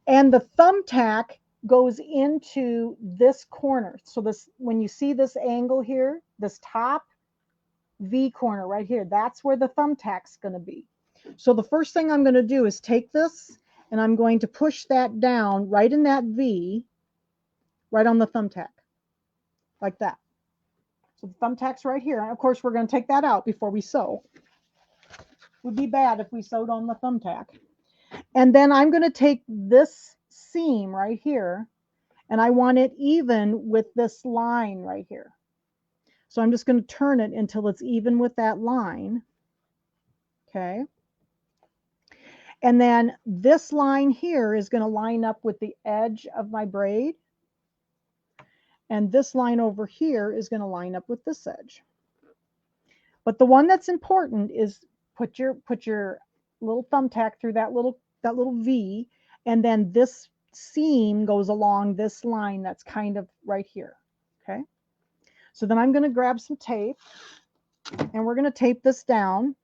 And the thumbtack goes into this corner. So this, when you see this angle here, this top V corner right here, that's where the thumbtack's going to be. So the first thing I'm going to do is take this, and I'm going to push that down right in that V, right on the thumbtack. Like that. So the thumbtack's right here. And of course, we're going to take that out before we sew. Would be bad if we sewed on the thumbtack. And then I'm going to take this seam right here, and I want it even with this line right here. So I'm just going to turn it until it's even with that line. Okay. And then this line here is going to line up with the edge of my braid. And this line over here is going to line up with this edge. But the one that's important is put your little thumbtack through that little V, and then this seam goes along this line that's kind of right here. Okay. So then I'm going to grab some tape, and we're going to tape this down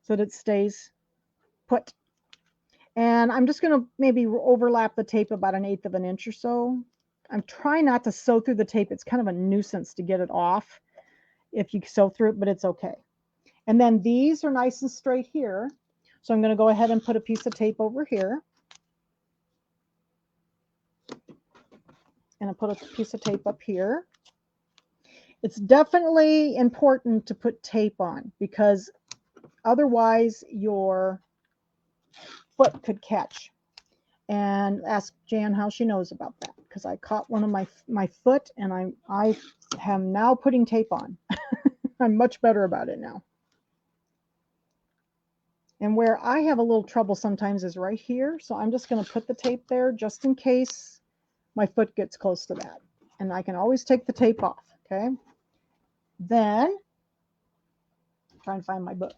so that it stays put. And I'm just going to maybe overlap the tape about 1/8 of an inch or so. I'm trying not to sew through the tape. It's kind of a nuisance to get it off if you sew through it, but it's okay. And then these are nice and straight here. So I'm going to go ahead and put a piece of tape over here. And I put a piece of tape up here. It's definitely important to put tape on because otherwise your foot could catch. And ask Jan how she knows about that, because I caught one of my foot, and I am now putting tape on. I'm much better about it now. And where I have a little trouble sometimes is right here. So I'm just going to put the tape there just in case my foot gets close to that. And I can always take the tape off. Okay. Then try and find my book.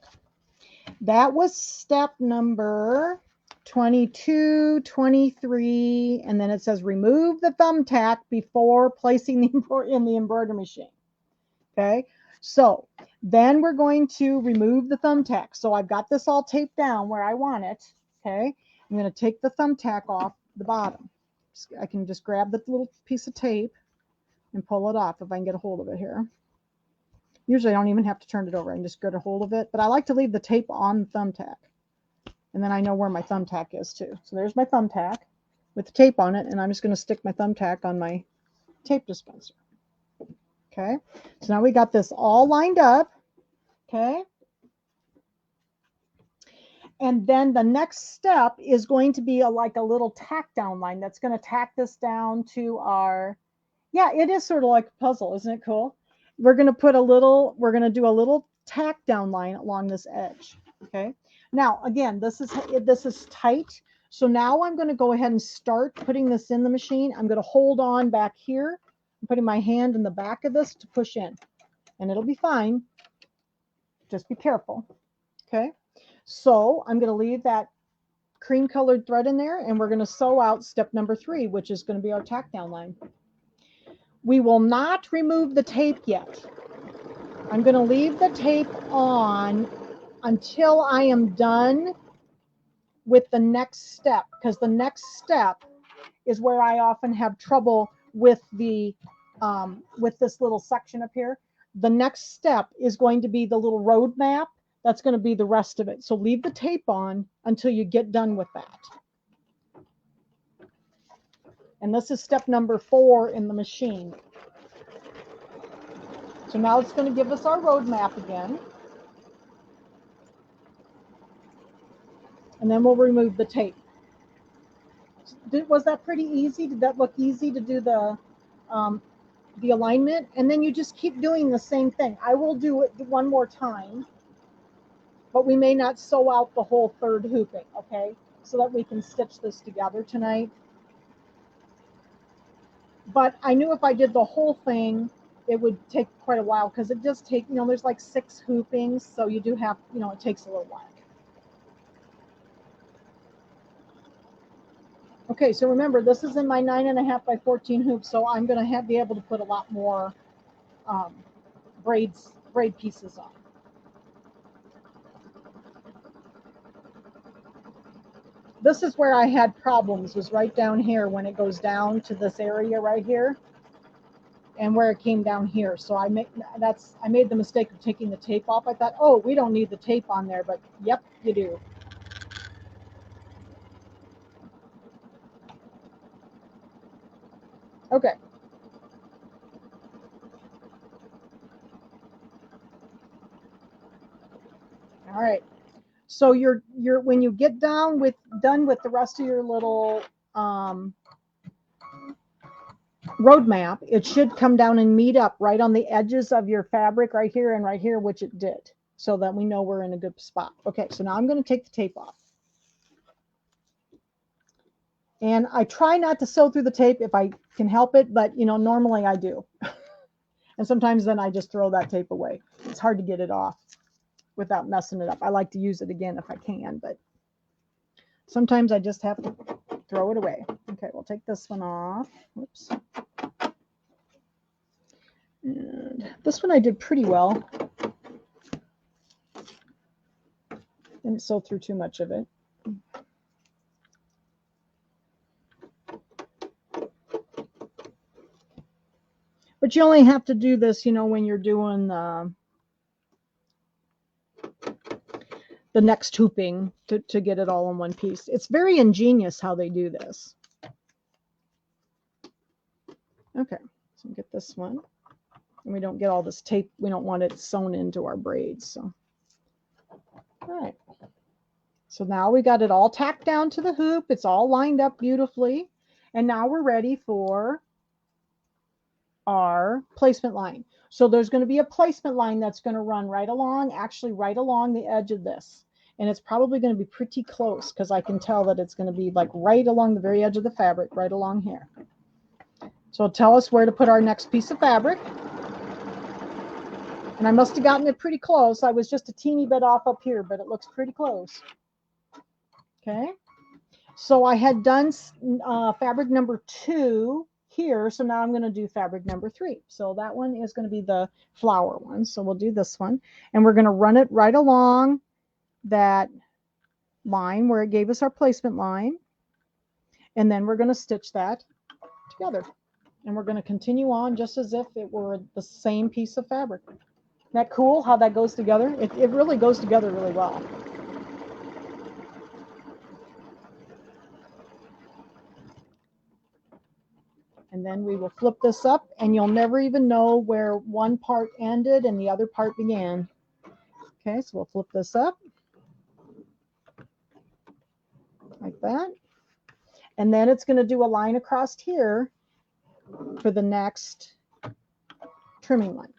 That was step number 22, 23, and then it says remove the thumbtack before placing in the embroidery machine. Okay, so then we're going to remove the thumbtack. So I've got this all taped down where I want it. Okay, I'm going to take the thumbtack off the bottom. I can just grab the little piece of tape and pull it off if I can get a hold of it here. Usually I don't even have to turn it over. I can just get a hold of it, but I like to leave the tape on the thumbtack. And then I know where my thumbtack is too. So there's my thumbtack with the tape on it, and I'm just going to stick my thumbtack on my tape dispenser. Okay, so now we got this all lined up. Okay, and then the next step is going to be like a little tack down line that's going to tack this down to our, yeah, it is sort of like a puzzle. Isn't it cool? We're going to do a little tack down line along this edge. Okay, now again, this is tight. So now I'm going to go ahead and start putting this in the machine. I'm going to hold on back here. I'm putting my hand in the back of this to push in, and it'll be fine. Just be careful. Okay, so I'm going to leave that cream colored thread in there, and we're going to sew out step number 3, which is going to be our tack down line. We will not remove the tape yet. I'm going to leave the tape on until I am done with the next step, because the next step is where I often have trouble with the with this little section up here. The next step is going to be the little road map. That's going to be the rest of it. So leave the tape on until you get done with that. And this is step number 4 in the machine. So now it's going to give us our road map again. And then we'll remove the tape. Was that pretty easy? Did that look easy to do the alignment? And then you just keep doing the same thing. I will do it one more time, but we may not sew out the whole 3rd hooping, okay? So that we can stitch this together tonight. But I knew if I did the whole thing, it would take quite a while, because it does take, there's like 6 hoopings, so you do have, it takes a little while. Okay, so remember, this is in my 9.5 by 14 hoop, so I'm going to be able to put a lot more braid pieces on. This is where I had problems, was right down here when it goes down to this area right here, and where it came down here. So I made the mistake of taking the tape off. I thought, oh, we don't need the tape on there, but yep, you do. Okay. All right. So when you get down with done with the rest of your little roadmap, it should come down and meet up right on the edges of your fabric right here and right here, which it did, so that we know we're in a good spot. Okay, so now I'm going to take the tape off. And I try not to sew through the tape if I can help it, but you know, normally I do. And sometimes then I just throw that tape away. It's hard to get it off without messing it up. I like to use it again if I can, but sometimes I just have to throw it away. Okay, we'll take this one off. Whoops. And this one I did pretty well. Didn't sew through too much of it. But you only have to do this, you know, when you're doing the next hooping to get it all in one piece. It's very ingenious how they do this. Okay, so get this one. And we don't get all this tape. We don't want it sewn into our braids. So, all right. So now we got it all tacked down to the hoop. It's all lined up beautifully. And now we're ready for our placement line. So there's going to be a placement line that's going to run right along, actually right along the edge of this. And it's probably going to be pretty close because I can tell that it's going to be like right along the very edge of the fabric, right along here. So it'll tell us where to put our next piece of fabric. And I must have gotten it pretty close. I was just a teeny bit off up here, but it looks pretty close. Okay. So I had done fabric number 2 here. So now I'm going to do fabric number 3. So that one is going to be the flower one. So we'll do this one. And we're going to run it right along that line where it gave us our placement line. And then we're going to stitch that together. And we're going to continue on just as if it were the same piece of fabric. Isn't that cool how that goes together? It really goes together really well. And then we will flip this up and you'll never even know where one part ended and the other part began. Okay, so we'll flip this up like that. And then it's going to do a line across here for the next trimming line.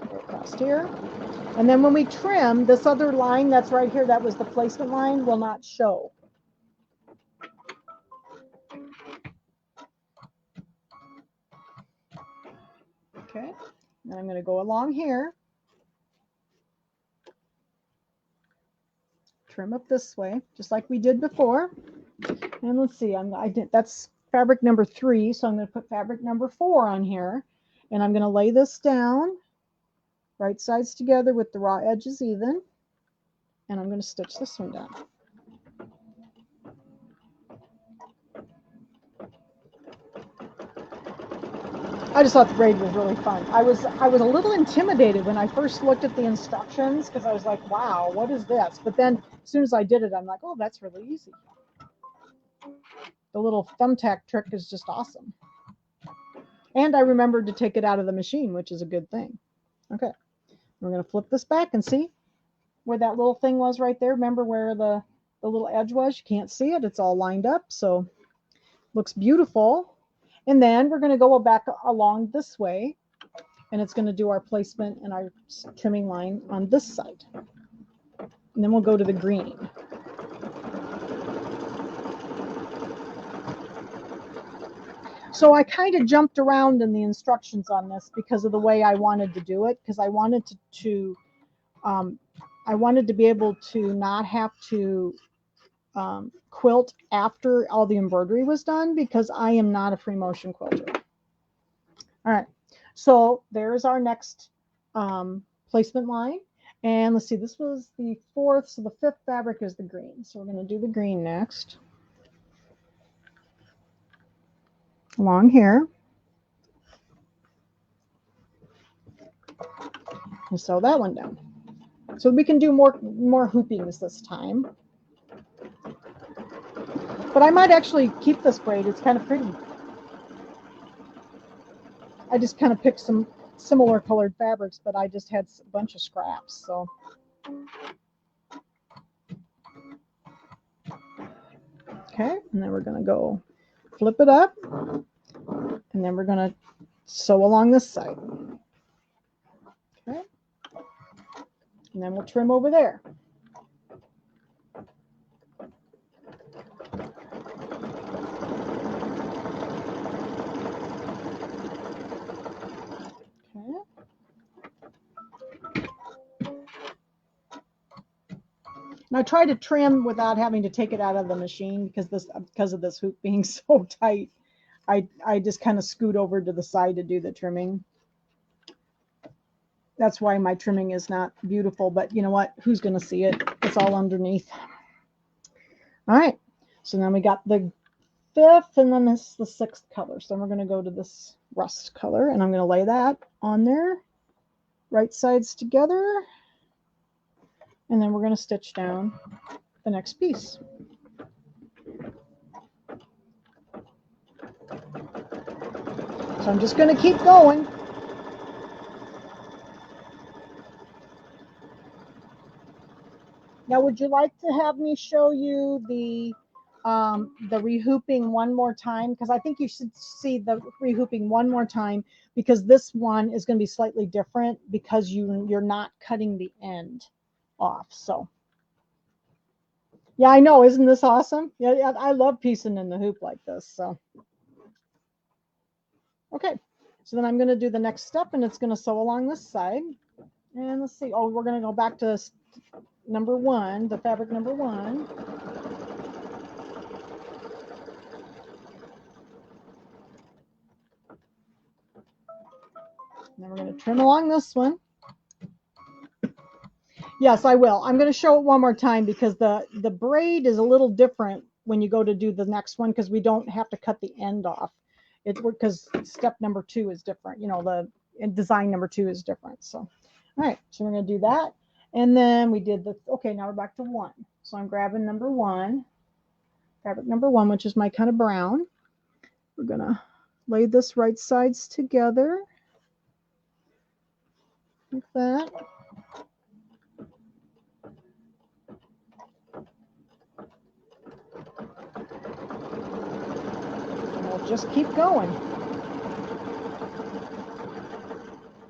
Go across here. And then when we trim, this other line that's right here, that was the placement line, will not show. Okay, then I'm going to go along here. Trim up this way, just like we did before. And let's see, that's fabric number 3, so I'm going to put fabric number 4 on here. And I'm going to lay this down, right sides together with the raw edges even. And I'm going to stitch this one down. I just thought the braid was really fun. I was a little intimidated when I first looked at the instructions because I was like, wow, what is this? But then as soon as I did it, I'm like, oh, that's really easy. The little thumbtack trick is just awesome. And I remembered to take it out of the machine, which is a good thing. Okay, we're going to flip this back and see where that little thing was right there. Remember where the little edge was? You can't see it. It's all lined up, so looks beautiful. And then we're going to go back along this way, and it's going to do our placement and our trimming line on this side. And then we'll go to the green. So I kind of jumped around in the instructions on this because of the way I wanted to do it, because I wanted to be able to not have to quilt after all the embroidery was done, because I am not a free motion quilter. All right, so there's our next placement line. And let's see, this was the 4th, so the 5th fabric is the green. So we're going to do the green next. Along here. And sew that one down. So we can do more hoopings this time. But I might actually keep this braid. It's kind of pretty. I just kind of picked some similar colored fabrics, but I just had a bunch of scraps. So okay, and then we're going to go flip it up, and then we're going to sew along this side. Okay, and then we'll trim over there. Okay. And I try to trim without having to take it out of the machine because of this hoop being so tight. I just kind of scoot over to the side to do the trimming. That's why my trimming is not beautiful, but you know what? Who's going to see it? It's all underneath. All right. So then we got the 5th, and then this is the 6th color. So we're going to go to this rust color, and I'm going to lay that on there, right sides together, and then we're going to stitch down the next piece. So I'm just going to keep going. Now, would you like to have me show you the rehooping one more time? Because I think you should see the rehooping one more time, because this one is going to be slightly different because you're not cutting the end off. So yeah, I know. Isn't this awesome? Yeah, I love piecing in the hoop like this. So okay, so then I'm going to do the next step, and it's going to sew along this side. And let's see. Oh, we're going to go back to number 1, the fabric number 1. And then we're going to trim along this one. Yes, I will. I'm going to show it one more time because the braid is a little different when you go to do the next one, because we don't have to cut the end off. It's because step number 2 is different. You know, the design number 2 is different. So, all right. So we're going to do that. And then we did the, okay, now we're back to 1. So I'm grabbing number 1, fabric number 1, which is my kind of brown. We're going to lay this right sides together like that. And we'll just keep going.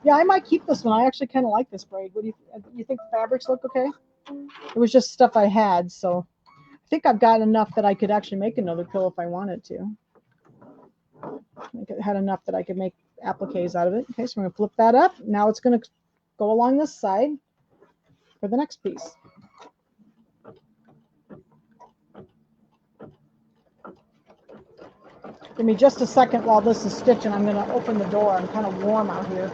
Yeah, I might keep this one. I actually kind of like this braid. What do you think the fabrics look okay? It was just stuff I had, so I think I've got enough that I could actually make another pillow if I wanted to. I think it had enough that I could make appliques out of it. Okay, so we're going to flip that up. Now it's going to go along this side for the next piece. Give me just a second while this is stitching. I'm going to open the door. I'm kind of warm out here.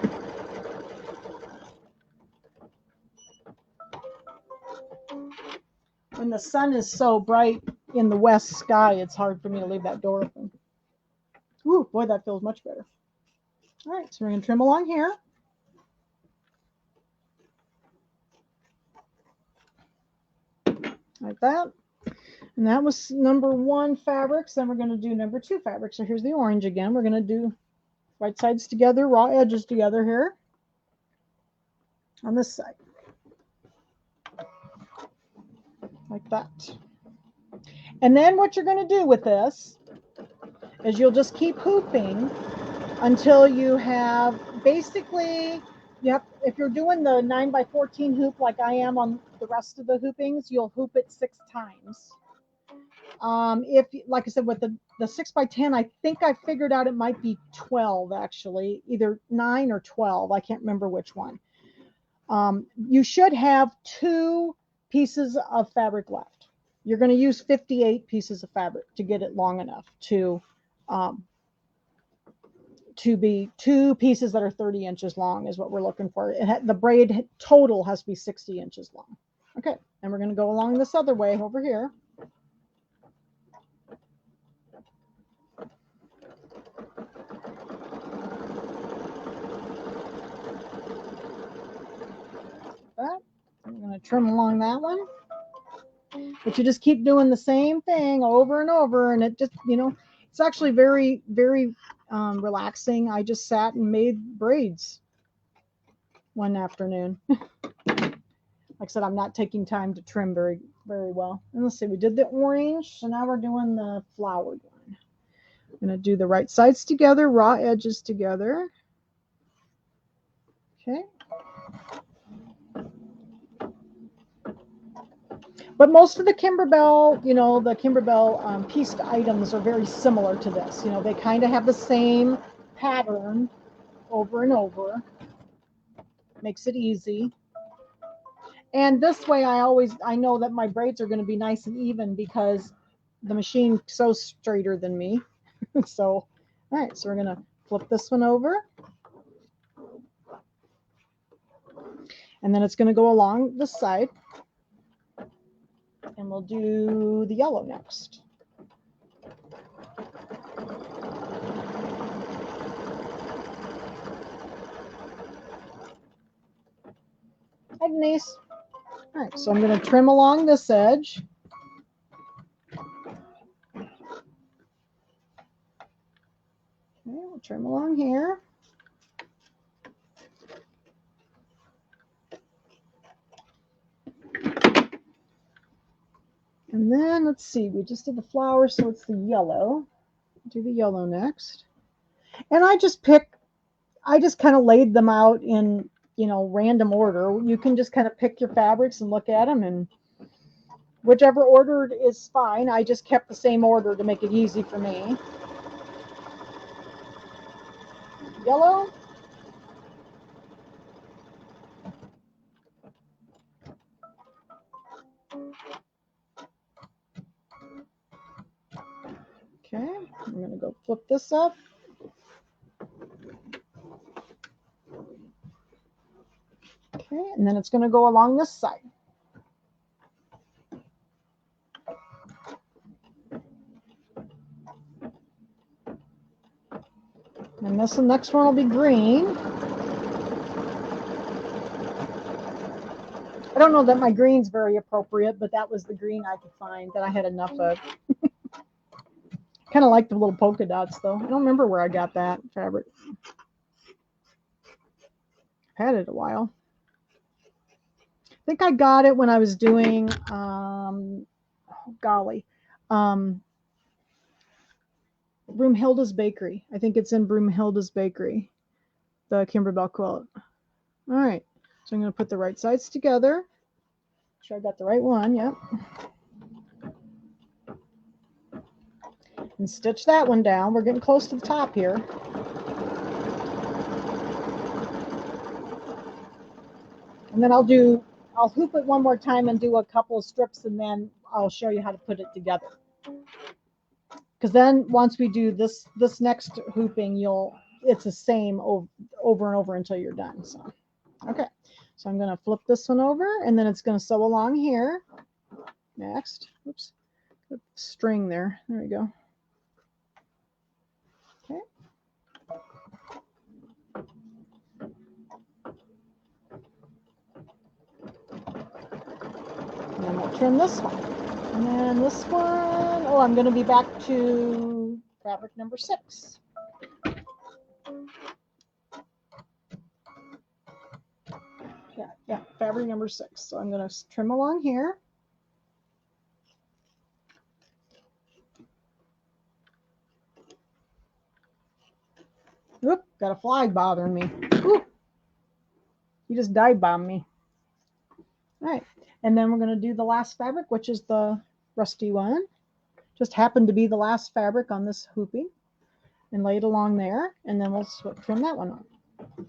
When the sun is so bright in the west sky, it's hard for me to leave that door open. Ooh, boy, that feels much better. All right, so we're going to trim along here. Like that. And that was number 1 fabrics. Then we're going to do number 2 fabrics. So here's the orange again. We're going to do right sides together, raw edges together here on this side. Like that. And then what you're going to do with this is you'll just keep hooping until you have basically, if you're doing the 9x14 hoop like I am on the rest of the hoopings, you'll hoop it 6 times. If, like I said, with the 6x10, I think I figured out it might be 12 actually, either 9 or 12. I can't remember which one. You should have 2 pieces of fabric left. You're going to use 58 pieces of fabric to get it long enough to be 2 pieces that are 30 inches long is what we're looking for. The braid total has to be 60 inches long. Okay, and we're going to go along this other way over here. I'm going to trim along that one. But you just keep doing the same thing over and over, and it just, you know, it's actually very, very relaxing. I just sat and made braids one afternoon. Like I said, I'm not taking time to trim very well. And let's see, we did the orange, so now we're doing the flowered one. I'm going to do the right sides together, raw edges together. Okay. But most of the Kimberbell, you know, the Kimberbell pieced items are very similar to this. You know, they kind of have the same pattern over and over. Makes it easy. And this way I know that my braids are going to be nice and even because the machine sews straighter than me. So, all right, so we're going to flip this one over. And then it's going to go along this side. And we'll do the yellow next. Hi, Denise. All right, so I'm going to trim along this edge. Okay, we'll trim along here. And then let's see, we just did the flower, so it's the yellow. Do the yellow next. And I just kind of laid them out in, you know, random order. You can just kind of pick your fabrics and look at them, and whichever order is fine. I just kept the same order to make it easy for me. Yellow. Okay, I'm going to go flip this up. Okay, and then it's going to go along this side. And this next one will be green. I don't know that my green's very appropriate, but that was the green I could find that I had enough of. Kind of like the little polka dots, though. I don't remember where I got that fabric. I've had it a while. I think I got it when I was doing, Broomhilda's Bakery. I think it's in Broomhilda's Bakery, the Kimberbell quilt. All right, so I'm going to put the right sides together. Make sure I got the right one. Yep. And stitch that one down. We're getting close to the top here. And then I'll hoop it one more time and do a couple of strips, and then I'll show you how to put it together. Because then once we do this next hooping, it's the same over and over until you're done. So, okay. So I'm going to flip this one over, and then it's going to sew along here. Next. Oops. String there. There we go. Okay. And then we'll trim this one. And then this one, oh, I'm going to be back to fabric number 6. Yeah, fabric number 6. So I'm going to trim along here. Oop, got a fly bothering me. Ooh, you just dive bombed me. All right, and then we're going to do the last fabric, which is the rusty one. Just happened to be the last fabric on this hooping, and lay it along there, and then we'll trim that one on,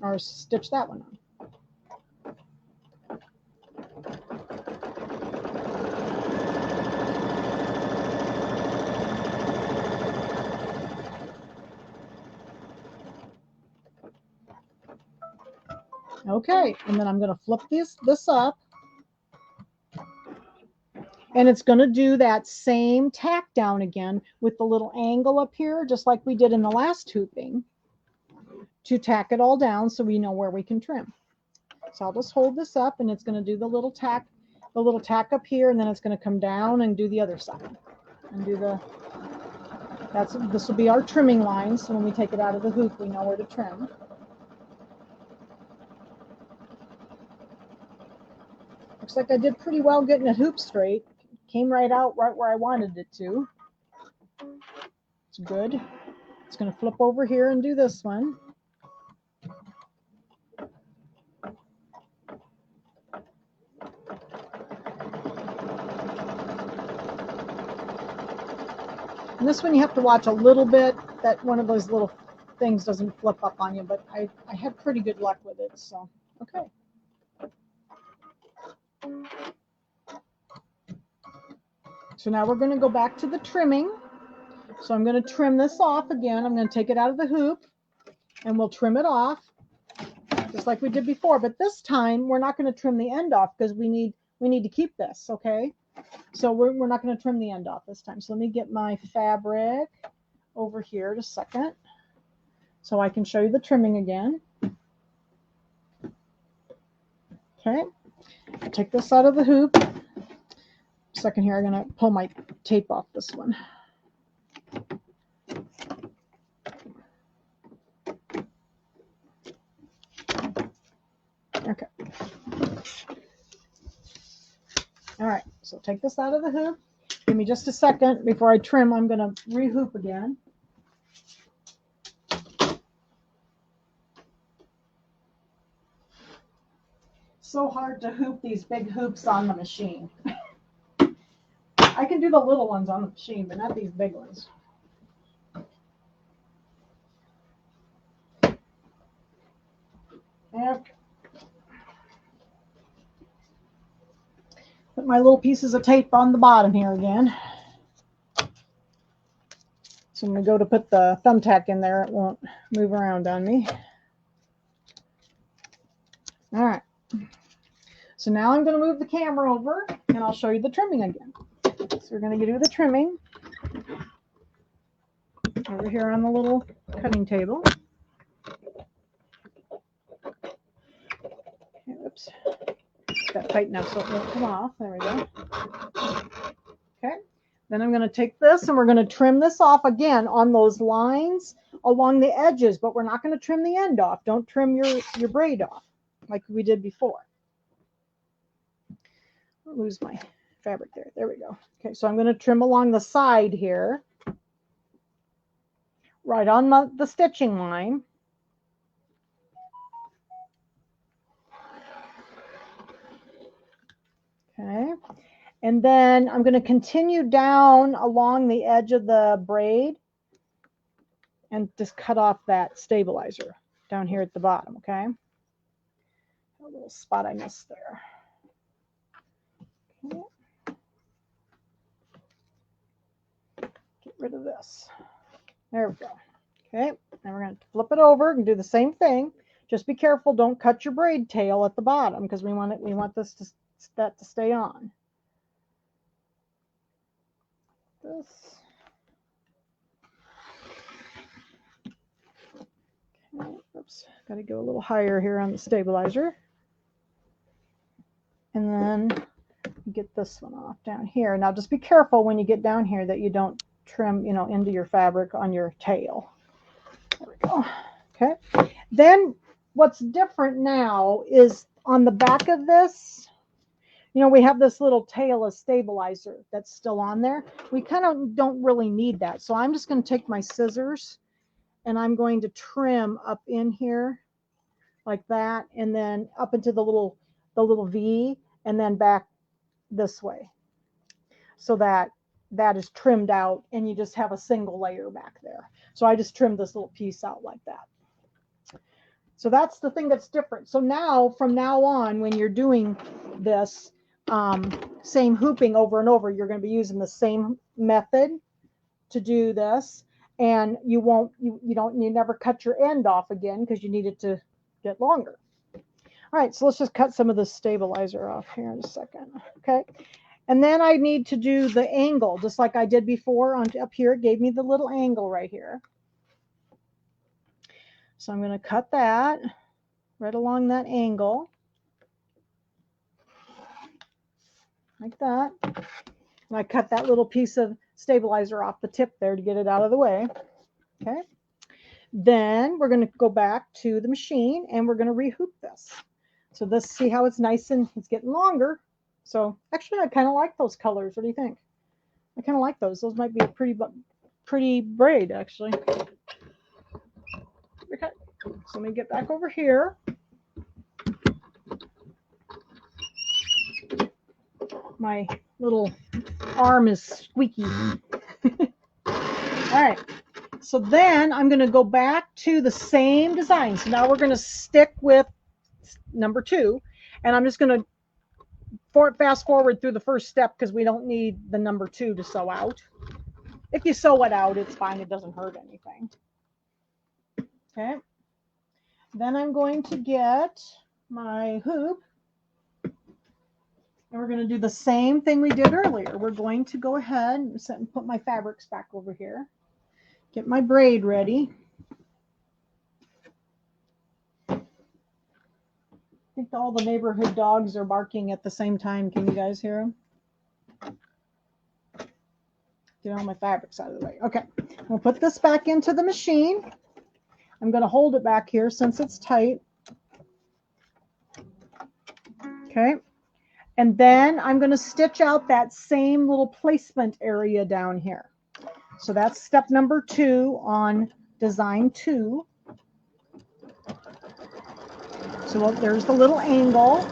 or stitch that one on. Okay, and then I'm going to flip this up, and it's going to do that same tack down again with the little angle up here, just like we did in the last hooping, to tack it all down so we know where we can trim. So I'll just hold this up, and it's going to do the little tack up here, and then it's going to come down and do the other side, and do this will be our trimming line. So when we take it out of the hoop, we know where to trim. Looks like I did pretty well getting it hoop straight. Came right out right where I wanted it to. It's good. It's going to flip over here and do this one. And this one you have to watch a little bit that one of those little things doesn't flip up on you, but I had pretty good luck with it, so okay. So now we're going to go back to the trimming. So I'm going to trim this off again. I'm going to take it out of the hoop and we'll trim it off just like we did before, but this time we're not going to trim the end off because we need to keep this, okay? So we're not going to trim the end off this time. So let me get my fabric over here just a second so I can show you the trimming again. Okay, I'll take this out of the hoop. Second here, I'm going to pull my tape off this one. Okay. All right, so take this out of the hoop. Give me just a second before I trim. I'm going to re-hoop again. So hard to hoop these big hoops on the machine. I can do the little ones on the machine, but not these big ones. Okay. Put my little pieces of tape on the bottom here again. So I'm going to go to put the thumbtack in there. It won't move around on me. All right. So now I'm going to move the camera over and I'll show you the trimming again. So we're going to do the trimming over here on the little cutting table. Okay, oops. Got tighten up so it won't come off. There we go. Okay. Then I'm going to take this and we're going to trim this off again on those lines along the edges, but we're not going to trim the end off. Don't trim your braid off like we did before. I'll lose my fabric there. There we go. Okay, so I'm going to trim along the side here, right on the stitching line. Okay, and then I'm going to continue down along the edge of the braid and just cut off that stabilizer down here at the bottom, okay? A little spot I missed there. Okay. Get rid of this. There we go. Okay, now we're going to flip it over and do the same thing. Just be careful, don't cut your braid tail at the bottom because we want that to stay on. This. Okay, oops, got to go a little higher here on the stabilizer. And then get this one off down here. Now just be careful when you get down here that you don't trim, into your fabric on your tail. There we go. Okay. Then what's different now is on the back of this, we have this little tail of stabilizer that's still on there. We kind of don't really need that. So I'm just going to take my scissors and I'm going to trim up in here like that, and then up into the little V, and then back this way, so that is trimmed out and you just have a single layer back there. So I just trimmed this little piece out like that. So that's the thing that's different. So now, from now on, when you're doing this same hooping over and over, you're going to be using the same method to do this, and you never cut your end off again because you need it to get longer. All right, so let's just cut some of the stabilizer off here in a second. Okay, and then I need to do the angle just like I did before. Up here, it gave me the little angle right here. So I'm going to cut that right along that angle like that. And I cut that little piece of stabilizer off the tip there to get it out of the way. Okay, then we're going to go back to the machine and we're going to rehoop this. So this, see how it's nice and it's getting longer. So actually, I kind of like those colors. What do you think? I kind of like those. Those might be a pretty braid, actually. Okay, so let me get back over here. My little arm is squeaky. All right, so then I'm going to go back to the same design. So now we're going to stick with number 2, and I'm just going to fast forward through the first step because we don't need the number 2 to sew out. If you sew it out, it's fine. It doesn't hurt anything. Okay. Then I'm going to get my hoop. And we're going to do the same thing we did earlier. We're going to go ahead and put my fabrics back over here. Get my braid ready. I think all the neighborhood dogs are barking at the same time. Can you guys hear them? Get all my fabrics out of the way. Okay, we'll put this back into the machine. I'm going to hold it back here since it's tight. Okay, and then I'm going to stitch out that same little placement area down here. So that's step number 2 on design 2. So there's the little angle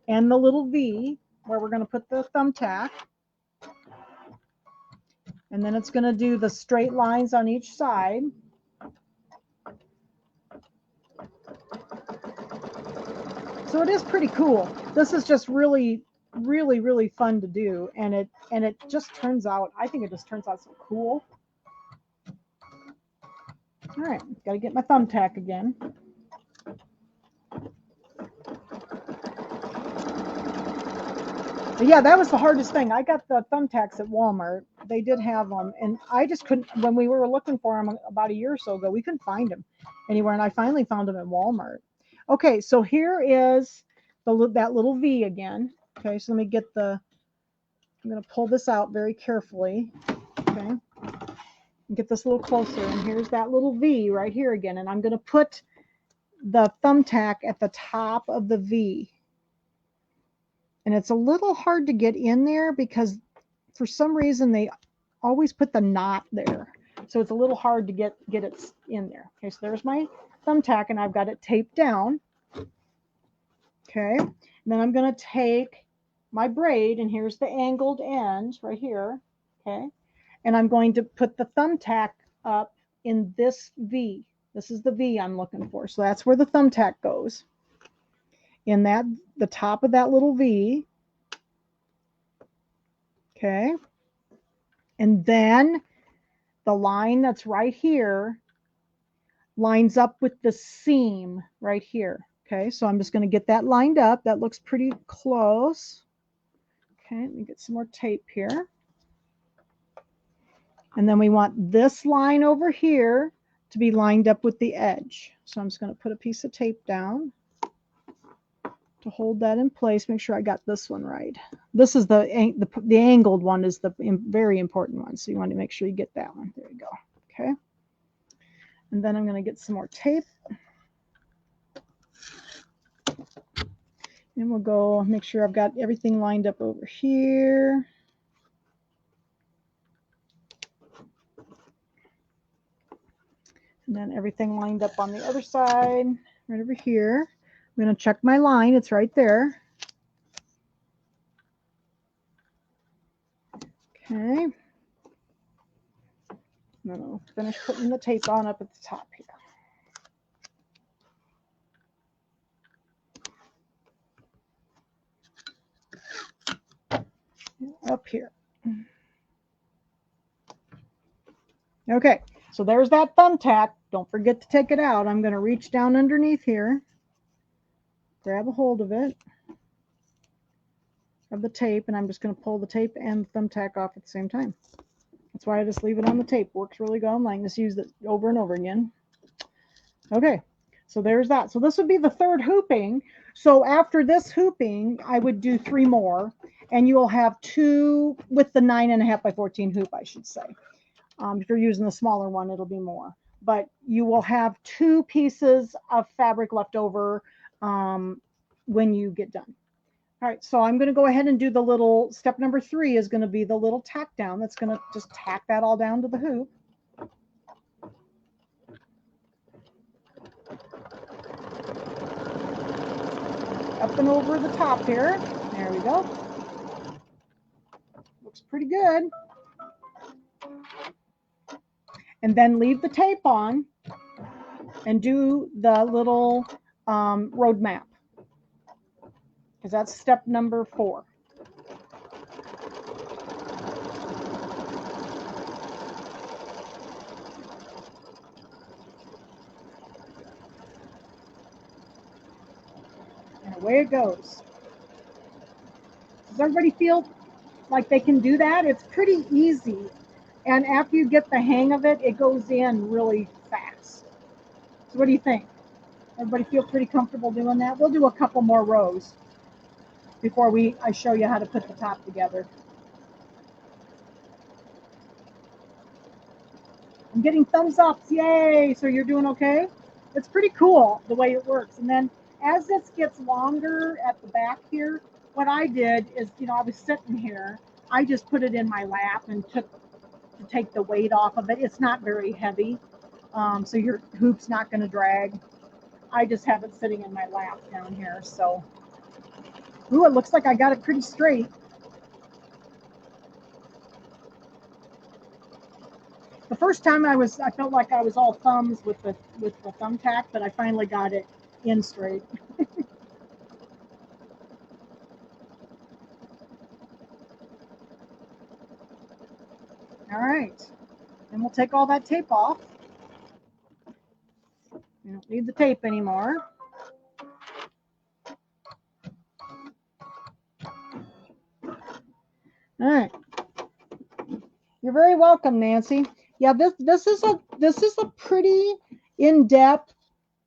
and the little V where we're going to put the thumbtack. And then it's going to do the straight lines on each side. So it is pretty cool. This is just really fun to do, and it just turns out, I think it just turns out so cool. All right, got to get my thumbtack again. But yeah, that was the hardest thing. I got the thumbtacks at Walmart. They did have them, and I just couldn't, when we were looking for them about a year or so ago, we couldn't find them anywhere, and I finally found them at Walmart. Okay, so here is that little V again. Okay, so let me get I'm going to pull this out very carefully. Okay, get this a little closer, and here's that little V right here again, and I'm going to put the thumbtack at the top of the V. And it's a little hard to get in there because for some reason they always put the knot there. So it's a little hard to get it in there. Okay, so there's my thumbtack, and I've got it taped down. Okay, and then I'm going to take my braid, and here's the angled end right here. Okay, and I'm going to put the thumbtack up in this V. This is the V I'm looking for. So that's where the thumbtack goes. In the top of that little V. Okay. And then the line that's right here lines up with the seam right here. Okay, so I'm just going to get that lined up. That looks pretty close. Okay, let me get some more tape here. And then we want this line over here to be lined up with the edge. So I'm just going to put a piece of tape down to hold that in place. Make sure I got this one right. This is the angled one is the very important one. So you want to make sure you get that one. There you go. Okay. And then I'm going to get some more tape. And we'll go make sure I've got everything lined up over here. And then everything lined up on the other side, right over here. I'm going to check my line. It's right there. Okay. And then I'll finish putting the tape on up at the top here. Up here. Okay, so there's that thumbtack. Don't forget to take it out. I'm going to reach down underneath here, grab a hold of it, of the tape, and I'm just going to pull the tape and the thumbtack off at the same time. That's why I just leave it on the tape. Works really good. I can just use it over and over again. Okay, so there's that. So this would be the third hooping. So after this hooping, I would do 3 more, and you will have 2 with the 9.5 by 14 hoop, I should say. If you're using the smaller one, it'll be more. But you will have 2 pieces of fabric left over when you get done. All right, so I'm going to go ahead and do the little, step number 3 is going to be the little tack down. That's going to just tack that all down to the hoop. Up and over the top here. There we go. Looks pretty good. And then leave the tape on and do the little road map, because that's step number 4. And away it goes. Does everybody feel like they can do that? It's pretty easy. And after you get the hang of it, it goes in really fast. So what do you think? Everybody feel pretty comfortable doing that? We'll do a couple more rows before I show you how to put the top together. I'm getting thumbs ups. Yay! So you're doing okay? It's pretty cool the way it works. And then as this gets longer at the back here, what I did is, I was sitting here. I just put it in my lap and take the weight off of it. It's not very heavy, so your hoop's not going to drag. I just have it sitting in my lap down here. So, ooh, it looks like I got it pretty straight. The first time I felt like I was all thumbs with the thumbtack, but I finally got it in straight. All right, and we'll take all that tape off. We don't need the tape anymore. All right. You're very welcome, Nancy. Yeah, this is a pretty in-depth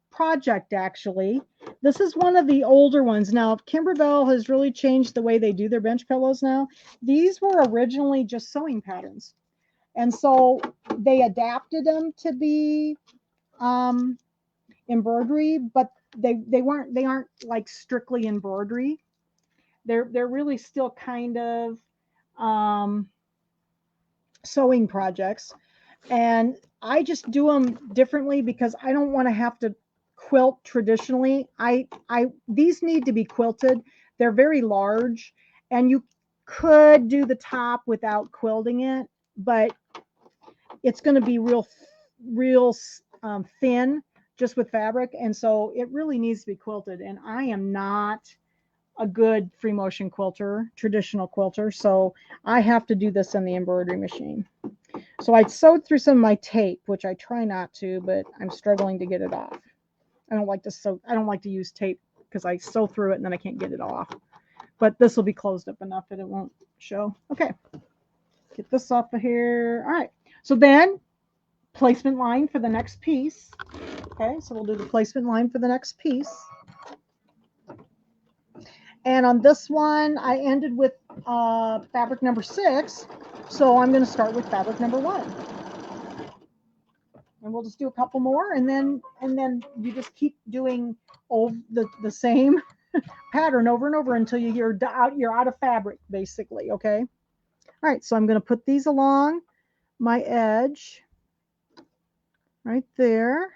project, actually. This is one of the older ones. Now, Kimberbell has really changed the way they do their bench pillows now. These were originally just sewing patterns. And so they adapted them to be embroidery, but they aren't like strictly embroidery. They're really still kind of sewing projects, and I just do them differently because I don't want to have to quilt traditionally. These need to be quilted. They're very large, and you could do the top without quilting it, but it's going to be real thin just with fabric, and so it really needs to be quilted. And I am not a good free motion quilter, traditional quilter, so I have to do this in the embroidery machine. So I sewed through some of my tape, which I try not to, but I'm struggling to get it off. I don't like to use tape because I sew through it and then I can't get it off. But this will be closed up enough that it won't show. Okay, get this off of here. All right, so then placement line for the next piece. Okay, so we'll do the placement line for the next piece. And on this one, I ended with fabric number 6. So I'm going to start with fabric number 1. And we'll just do a couple more, and then you just keep doing the same pattern over and over until you're out of fabric, basically. Okay. All right. So I'm going to put these along my edge right there,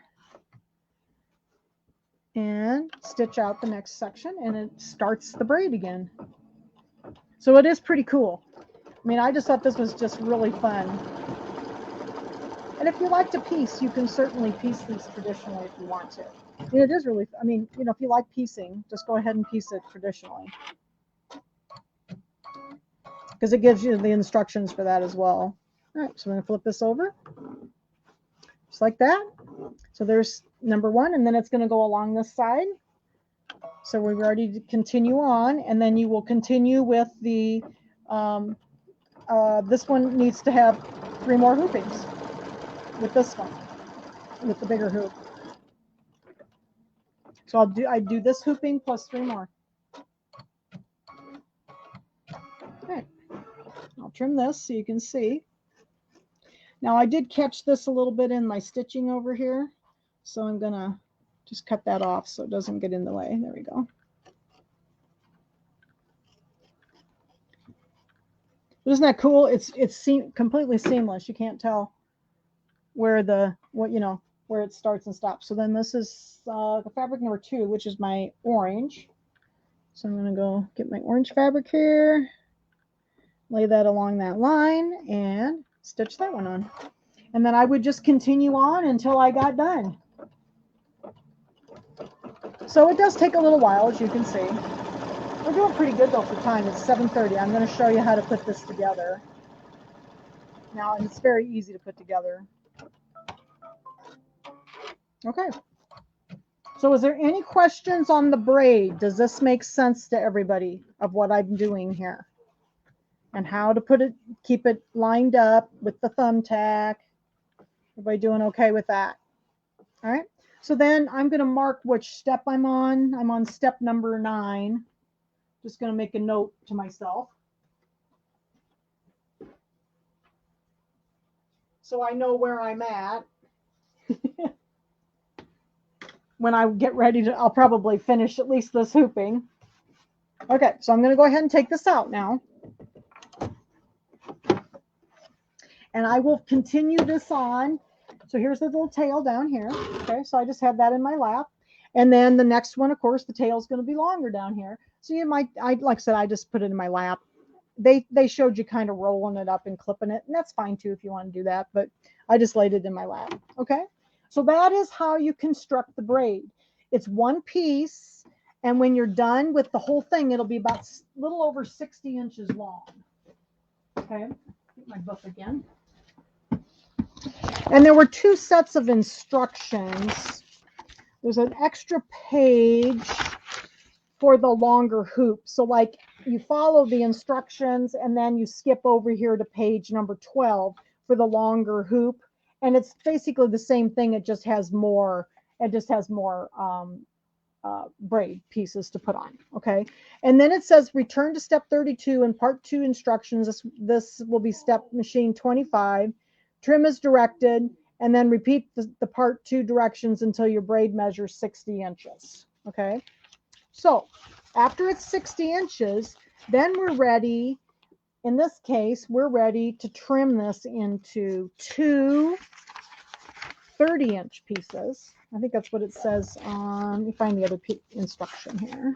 and stitch out the next section, and it starts the braid again. So it is pretty cool. I mean, I just thought this was just really fun. And if you like to piece, you can certainly piece these traditionally if you want to. I mean, it is really, I mean, if you like piecing, just go ahead and piece it traditionally, because it gives you the instructions for that as well. All right, so I'm going to flip this over just like that. So there's number 1, and then it's going to go along this side. So we're ready to continue on, and then you will continue with the this one needs to have 3 more hoopings with this one, with the bigger hoop. So I do this hooping plus 3 more. Okay, I'll trim this so you can see. Now I did catch this a little bit in my stitching over here, so I'm gonna just cut that off so it doesn't get in the way. There we go. Isn't that cool? It's completely seamless. You can't tell where where it starts and stops. So then this is the fabric number 2, which is my orange. So I'm going to go get my orange fabric here, lay that along that line, and stitch that one on. And then I would just continue on until I got done. So it does take a little while, as you can see. We're doing pretty good though for time. It's 7:30. I'm going to show you how to put this together. Now, and it's very easy to put together. Okay. So is there any questions on the braid? Does this make sense to everybody of what I'm doing here? And how to put it, keep it lined up with the thumbtack. Everybody doing okay with that? All right. So then I'm going to mark which step I'm on. I'm on step number 9. Just going to make a note to myself, so I know where I'm at. When I get ready to, I'll probably finish at least this hooping. Okay, so I'm going to go ahead and take this out now. And I will continue this on. So here's the little tail down here. Okay, so I just have that in my lap. And then the next one, of course, the tail is going to be longer down here. So you might, like I said, I just put it in my lap. They showed you kind of rolling it up and clipping it. And that's fine too if you want to do that. But I just laid it in my lap. Okay, so that is how you construct the braid. It's one piece. And when you're done with the whole thing, it'll be about a little over 60 inches long. Okay, get my book again. And there were 2 sets of instructions. There's an extra page for the longer hoop. So like you follow the instructions and then you skip over here to page number 12 for the longer hoop. And it's basically the same thing. It just has more, braid pieces to put on. Okay. And then it says return to step 32 and part 2 instructions. This will be step machine 25. Trim as directed, and then repeat the part 2 directions until your braid measures 60 inches. Okay. So after it's 60 inches, then we're ready. In this case, we're ready to trim this into 2 30-inch pieces. I think that's what it says on, let me find the other instruction here.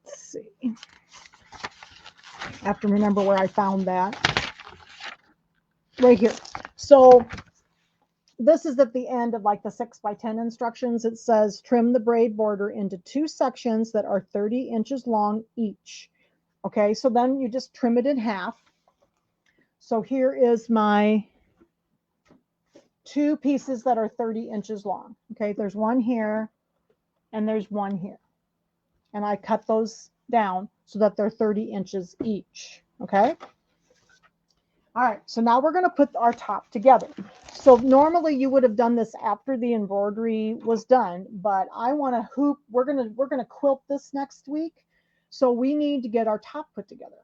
Let's see. I have to remember where I found that. Right here. So this is at the end of like the 6x10 instructions. It says trim the braid border into 2 sections that are 30 inches long each. Okay, so then you just trim it in half. So here is my 2 pieces that are 30 inches long. Okay, there's one here and there's one here. And I cut those down so that they're 30 inches each. Okay. All right, so now we're going to put our top together. So normally you would have done this after the embroidery was done, but I want to hoop. We're going to quilt this next week. So we need to get our top put together.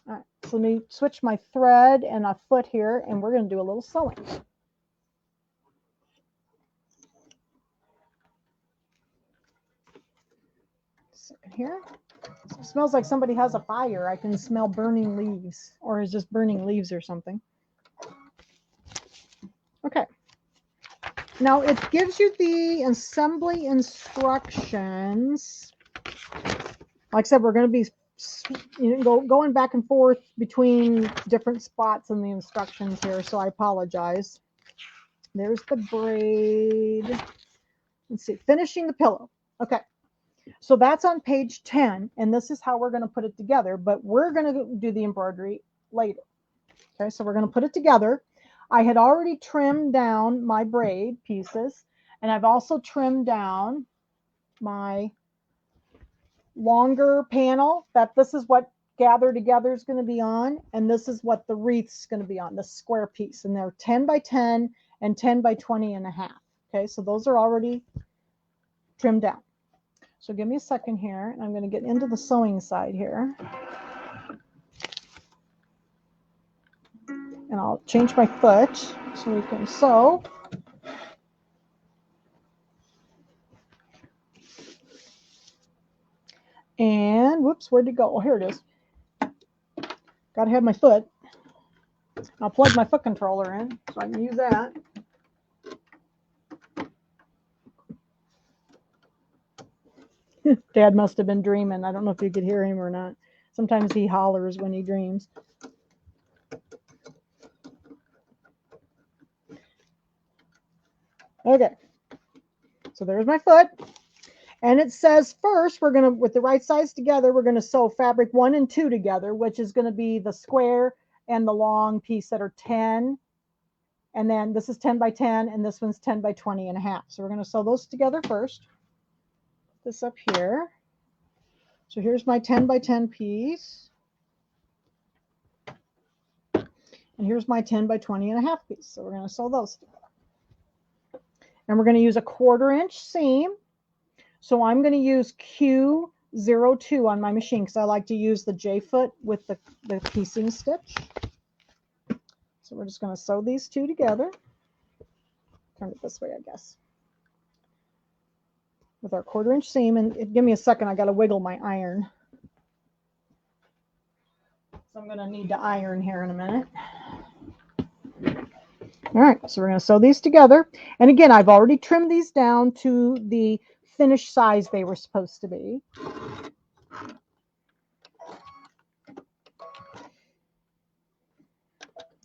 All right, so let me switch my thread and a foot here, and we're going to do a little sewing. Second here. It smells like somebody has a fire. I can smell burning leaves, or is just burning leaves or something. Okay. Now it gives you the assembly instructions. Like I said, we're going to be going back and forth between different spots in the instructions here, so I apologize. There's the braid. Let's see, finishing the pillow. Okay. So that's on page 10, and this is how we're going to put it together, but we're going to do the embroidery later. Okay, so we're going to put it together. I had already trimmed down my braid pieces, and I've also trimmed down my longer panel. That this is what gather together is going to be on, and this is what the wreath's going to be on, the square piece, and they're 10 by 10 and 10 by 20 and a half. Okay, so those are already trimmed down. So give me a second here, and I'm going to get into the sewing side here. And I'll change my foot so we can sew. And whoops, where'd it go? Oh, here it is. got to have my foot. I'll plug my foot controller in so I can use that. Dad must have been dreaming. I don't know if you could hear him or not. Sometimes he hollers when he dreams. Okay, so there's my foot. And it says first, we're going to, with the right sides together, we're going to sew fabric 1 and 2 together, which is going to be the square and the long piece that are 10. And then this is 10 by 10, and this one's 10 by 20 and a half. So we're going to sew those together first. Put this up here. So here's my 10 by 10 piece. And here's my 10 by 20 and a half piece. So we're going to sew those together. And we're going to use a 1/4 inch seam. So I'm going to use Q02 on my machine because I like to use the J foot with the piecing stitch. So we're just going to sew these two together. Turn it this way, I guess. With our 1/4 inch seam. And give me a second, I got to wiggle my iron. So I'm going to need to iron here in a minute. All right, so we're going to sew these together. And again, I've already trimmed these down to the finished size they were supposed to be.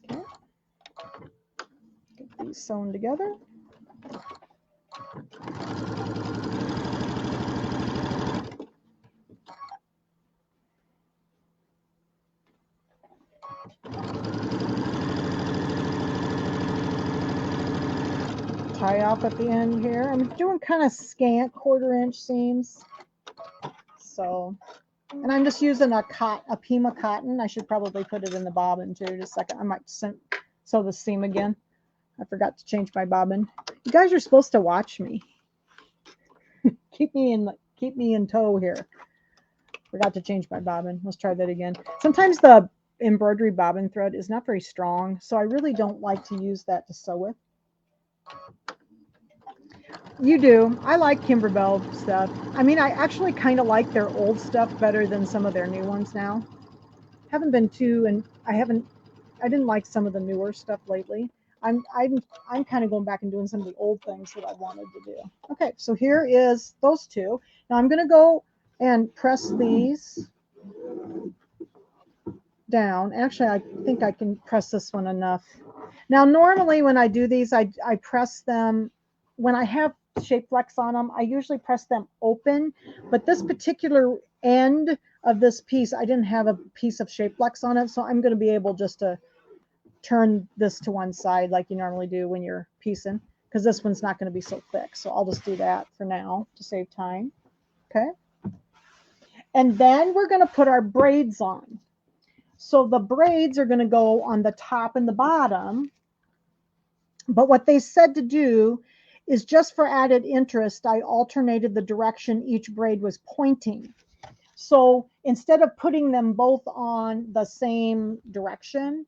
Okay. Get these sewn together. Tie off at the end here. I'm doing kind of scant 1/4 inch seams. So, and I'm just using a Pima cotton. I should probably put it in the bobbin too. Just a second. I might sew the seam again. I forgot to change my bobbin. You guys are supposed to watch me. keep me in tow here. Forgot to change my bobbin. Let's try that again. Sometimes the embroidery bobbin thread is not very strong, so I really don't like to use that to sew with. You do. I like Kimberbell stuff. I mean, I actually kind of like their old stuff better than some of their new ones now. Haven't been too, and I didn't like some of the newer stuff lately. I'm kind of going back and doing some of the old things that I wanted to do. Okay, so here is those two. Now I'm going to go and press these down. Actually, I think I can press this one enough. Now, normally when I do these, I press them, when I have shape flex on them, I usually press them open, but this particular end of this piece, I didn't have a piece of shape flex on it, so I'm going to be able just to turn this to one side like you normally do when you're piecing, because this one's not going to be so thick. So I'll just do that for now to save time. Okay. And then we're going to put our braids on. So the braids are going to go on the top and the bottom. But what they said to do is, just for added interest, I alternated the direction each braid was pointing. So instead of putting them both on the same direction,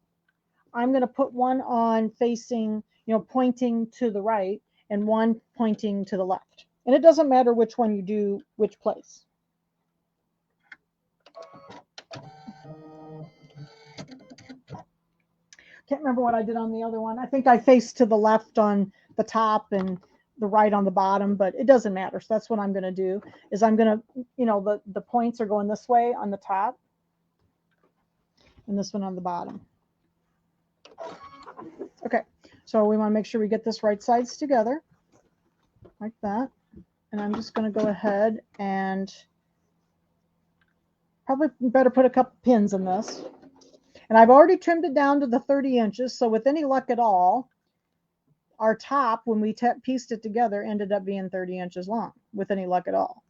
I'm going to put one on facing, pointing to the right, and one pointing to the left. And it doesn't matter which one you do, which place. Can't remember what I did on the other one. I think I faced to the left on the top and the right on the bottom, but it doesn't matter. So that's what I'm going to do, is I'm going to, the points are going this way on the top and this one on the bottom. Okay, so we want to make sure we get this right sides together like that. And I'm just going to go ahead and probably better put a couple pins in this. And I've already trimmed it down to the 30 inches. So with any luck at all, our top, when we pieced it together, ended up being 30 inches long, with any luck at all.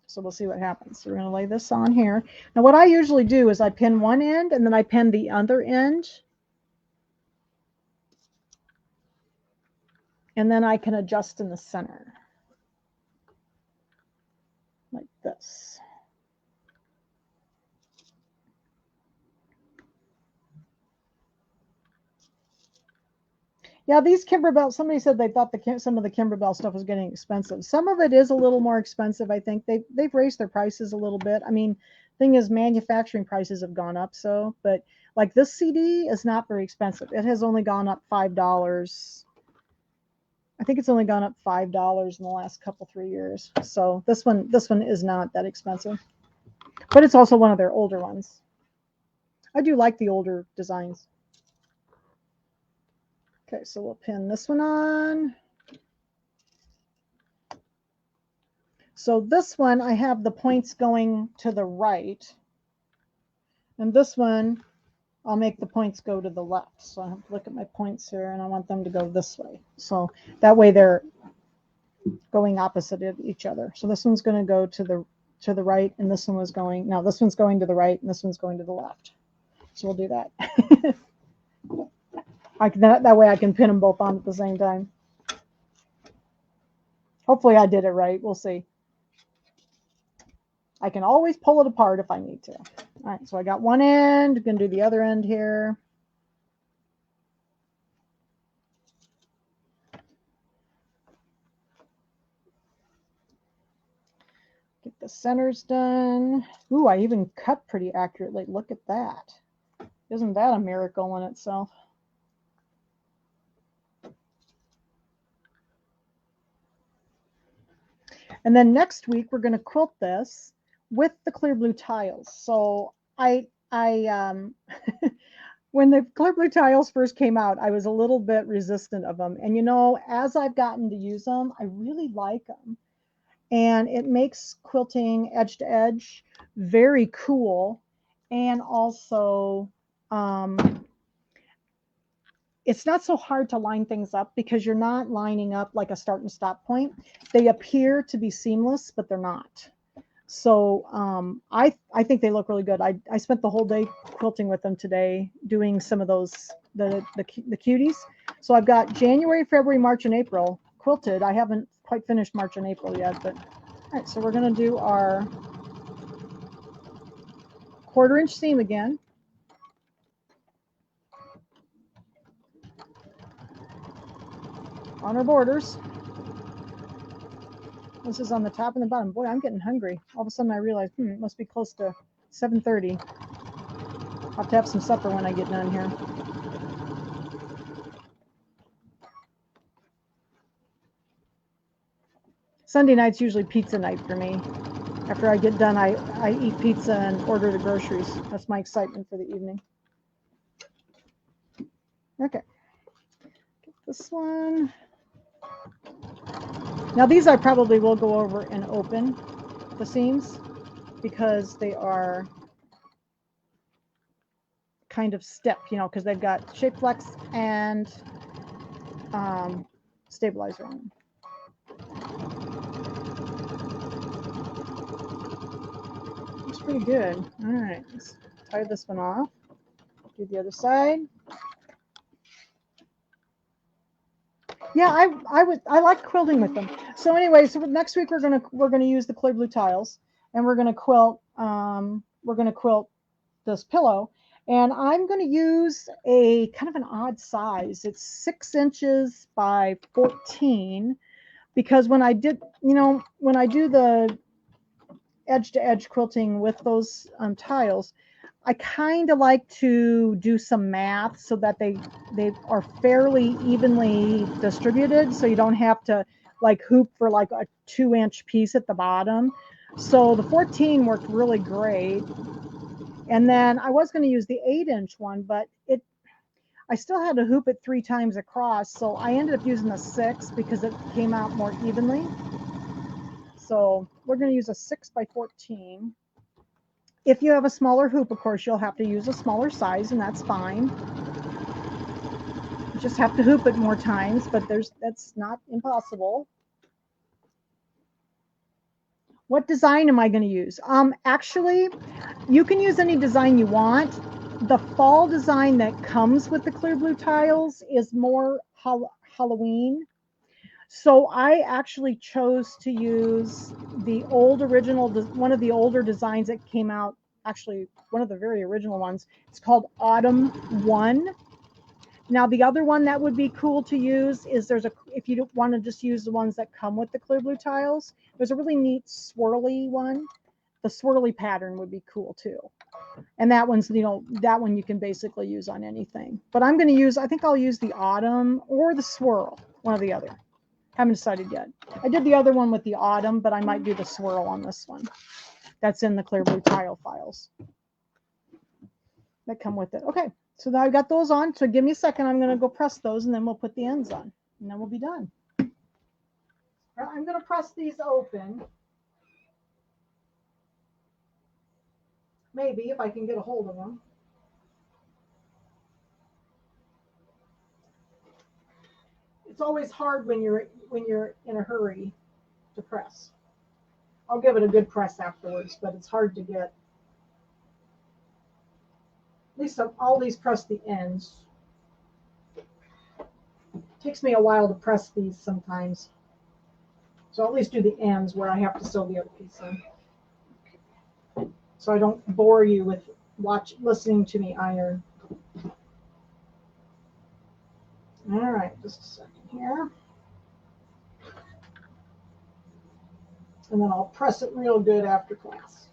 So we'll see what happens. So we're going to lay this on here. Now what I usually do is I pin one end and then I pin the other end. And then I can adjust in the center. Like this. Yeah, these Kimberbell, somebody said they thought some of the Kimberbell stuff was getting expensive. Some of it is a little more expensive, I think. They've raised their prices a little bit. I mean, Thing is, manufacturing prices have gone up, so, but like this CD is not very expensive. It has only gone up $5. I think it's only gone up $5 in the last couple 3 years. So this one is not that expensive, but it's also one of their older ones. I do like the older designs. Okay, so we'll pin this one on. So this one, I have the points going to the right. And this one, I'll make the points go to the left. So I have to look at my points here, and I want them to go this way. So that way they're going opposite of each other. So this one's going to go to the right, and this one was going, no, this one's going to the right, and this one's going to the left. So we'll do that. That way I can pin them both on at the same time. Hopefully I did it right. We'll see. I can always pull it apart if I need to. All right, so I got one end. I'm going to do the other end here. Get the centers done. Ooh, I even cut pretty accurately. Look at that. Isn't that a miracle in itself? And then next week, we're going to quilt this with the clear blue tiles. So when the clear blue tiles first came out, I was a little bit resistant of them. And, you know, as I've gotten to use them, I really like them. And it makes quilting edge to edge very cool. And also, it's not so hard to line things up because you're not lining up like a start and stop point. They appear to be seamless, but they're not. So I think they look really good. I spent the whole day quilting with them today, doing some of those, the cuties. So I've got January, February, March, and April quilted. I haven't quite finished March and April yet, but all right, so we're going to do our 1/4 inch seam again. On our borders. This is on the top and the bottom. Boy, I'm getting hungry. All of a sudden I realized, it must be close to 7:30. I'll have to have some supper when I get done here. Sunday night's usually pizza night for me. After I get done, I eat pizza and order the groceries. That's my excitement for the evening. Okay. Get this one. Now these I probably will go over and open the seams because they are kind of stiff, you know, because they've got shape flex and stabilizer on them. It's pretty good. All right, let's tie this one off. Do the other side. Yeah, I like quilting with them. So anyway, so next week we're gonna use the clear blue tiles, and we're gonna quilt this pillow, and I'm gonna use a kind of an odd size. It's 6 inches by 14, because when I do the edge to edge quilting with those tiles, I kind of like to do some math so that they are fairly evenly distributed, so you don't have to like hoop for like a 2-inch piece at the bottom. So the 14 worked really great. And then I was going to use the 8-inch one, but I still had to hoop it 3 times across, so I ended up using the 6 because it came out more evenly. So we're going to use a 6 by 14. If you have a smaller hoop, of course, you'll have to use a smaller size, and that's fine. You just have to hoop it more times, but that's not impossible. What design am I going to use? Actually, you can use any design you want. The fall design that comes with the clear blue tiles is more Halloween. So I actually chose to use the old original, one of the older designs that came out, actually one of the very original ones. It's called Autumn 1. Now the other one that would be cool to use is if you don't want to just use the ones that come with the clear blue tiles, there's a really neat swirly one the swirly pattern would be cool too. And that one's, you know, that one you can basically use on anything. But I'm going to use, I think I'll use the autumn or the swirl, one or the other. Haven't decided yet. I did the other one with the autumn, but I might do the swirl on this one. That's in the clear blue tile files that come with it. Okay, so now I've got those on. So give me a second. I'm going to go press those, and then we'll put the ends on, and then we'll be done. I'm going to press these open. Maybe if I can get a hold of them. It's always hard when you're in a hurry to press. I'll give it a good press afterwards, but it's hard to get. At least I'll always press the ends. It takes me a while to press these sometimes. So I'll at least do the ends where I have to sew the other piece in. So I don't bore you with listening to me iron. All right, just a second here. And then I'll press it real good after class.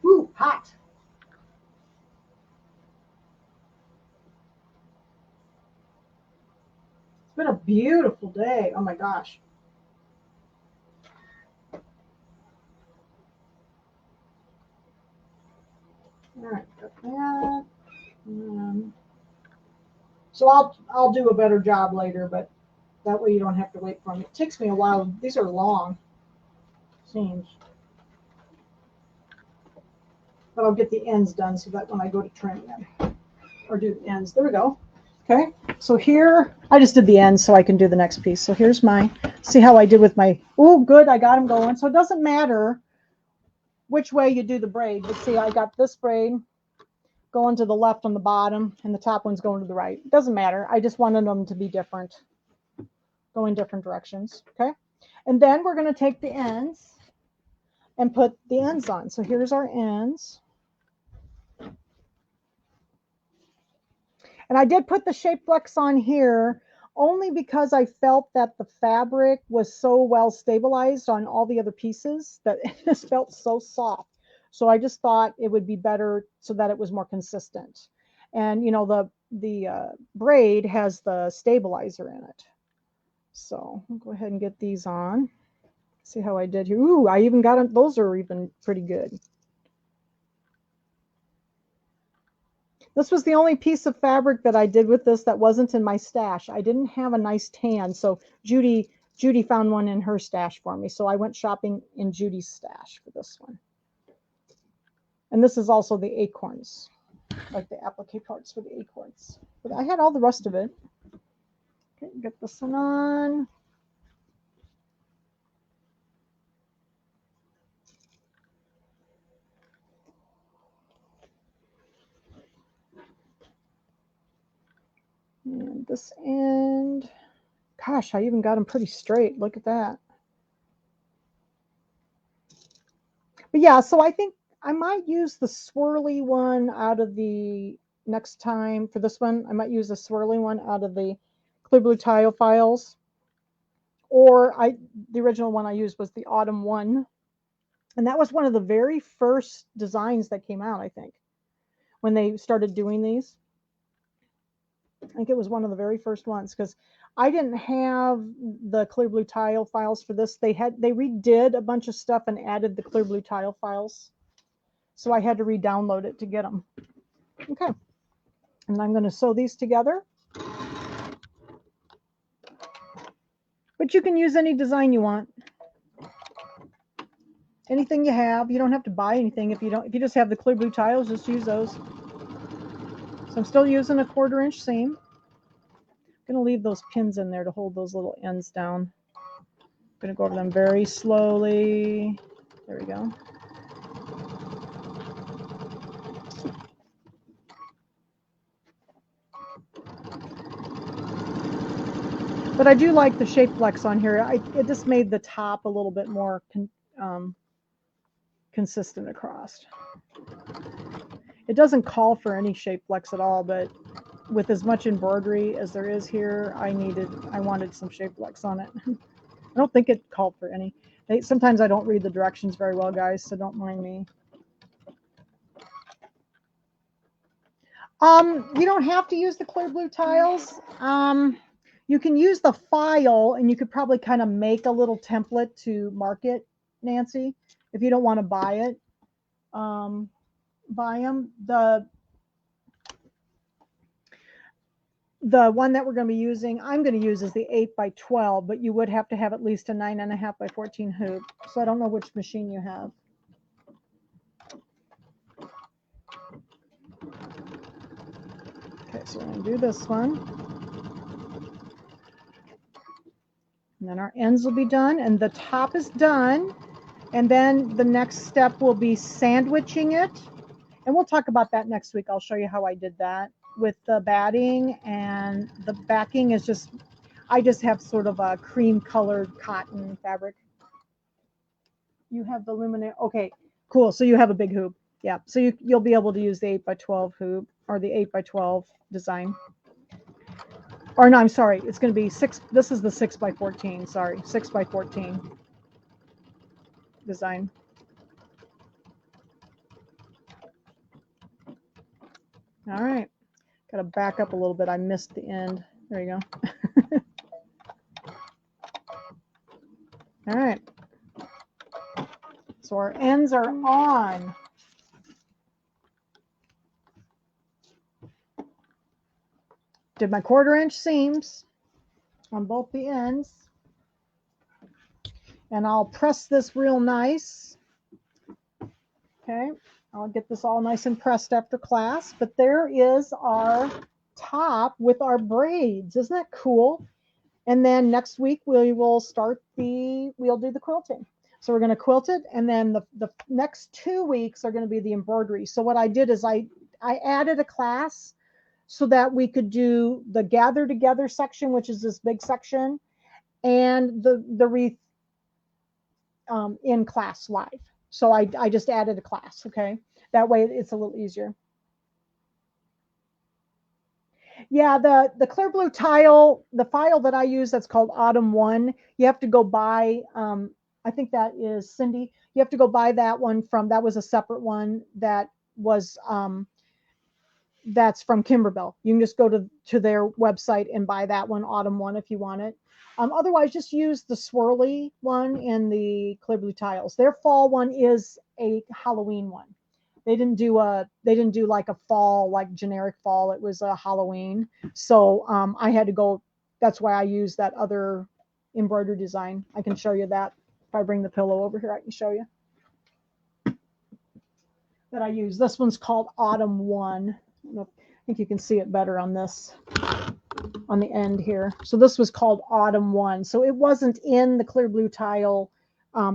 Ooh, hot. It's been a beautiful day. Oh my gosh. All right, got that. So I'll do a better job later, but that way you don't have to wait for them. It takes me a while. These are long seams. But I'll get the ends done so that when I go to trim them or do the ends, there we go. Okay, so here I just did the ends so I can do the next piece. So here's my, see how I did with my, oh good, I got them going. So it doesn't matter which way you do the braid, but see I got this braid going to the left on the bottom and the top one's going to the right. It doesn't matter. I just wanted them to be different, going different directions. Okay, and then we're going to take the ends and put the ends on. So here's our ends. And I did put the shape flex on here only because I felt that the fabric was so well stabilized on all the other pieces that it just felt so soft. So I just thought it would be better so that it was more consistent. And you know, the braid has the stabilizer in it. So I'll go ahead and get these on. See how I did here. Ooh, I even got them. Those are even pretty good. This was the only piece of fabric that I did with this that wasn't in my stash. I didn't have a nice tan, so Judy found one in her stash for me. So I went shopping in Judy's stash for this one. And this is also the acorns, like the applique parts for the acorns. But I had all the rest of it. Okay, get this one on. And this end, gosh, I even got them pretty straight. Look at that. But yeah, so I think I might use the swirly one out of the next time for this one. I might use the swirly one out of the clear blue tile files. Or the original one I used was the autumn one. And that was one of the very first designs that came out, I think, when they started doing these. I think it was one of the very first ones because I didn't have the clear blue tile files for this. They redid a bunch of stuff and added the clear blue tile files. So I had to re-download it to get them. Okay. And I'm going to sew these together. But you can use any design you want. Anything you have. You don't have to buy anything if you just have the clear blue tiles, just use those. So I'm still using a 1/4 inch seam. I'm going to leave those pins in there to hold those little ends down. I'm going to go over them very slowly. There we go. But I do like the shape flex on here. It just made the top a little bit more consistent across. It doesn't call for any shape flex at all, but with as much embroidery as there is here, I wanted some shapelets on it. I don't think it called for any. Sometimes I don't read the directions very well, guys, so don't mind me. You don't have to use the clear blue tiles. You can use the file, and you could probably kind of make a little template to mark it, Nancy, if you don't want to buy it. Buy them. The one that we're going to be using, I'm going to use is the 8x12, but you would have to have at least a 9.5 by 14 hoop. So I don't know which machine you have. Okay, so we're going to do this one. And then our ends will be done, and the top is done. And then the next step will be sandwiching it. And we'll talk about that next week. I'll show you how I did that with the batting, and the backing is just, I just have sort of a cream colored cotton fabric. You have the luminaire. Okay, cool. So you have a big hoop. Yeah. So you'll be able to use the 8x12 hoop or the 8x12 design. Or no, I'm sorry. It's going to be 6. This is the 6x14. Sorry, 6x14 design. All right. Got to back up a little bit. I missed the end. There you go. All right. So our ends are on. Did my 1/4 inch seams on both the ends. And I'll press this real nice. Okay. I'll get this all nice and pressed after class. But there is our top with our braids. Isn't that cool? And then next week we will we'll do the quilting. So we're going to quilt it, and then the next 2 weeks are going to be the embroidery. So what I did is I added a class so that we could do the gather together section, which is this big section, and the wreath in class live. So I just added a class. Okay, that way it's a little easier. Yeah, the clear blue tile, the file that I use, that's called Autumn 1. You have to go buy. I think that is Cindy. You have to go buy that one that was a separate one that was that's from Kimberbell. You can just go to their website and buy that one, Autumn 1, if you want it. Otherwise, just use the swirly one in the clear blue tiles. Their fall one is a Halloween one. They didn't do like a fall, like generic fall. It was a Halloween. So I had to go. That's why I used that other embroidery design. I can show you that. If I bring the pillow over here, I can show you that I use. This one's called Autumn 1. I think you can see it better on this, on the end here. So this was called Autumn 1. So it wasn't in the clear blue tile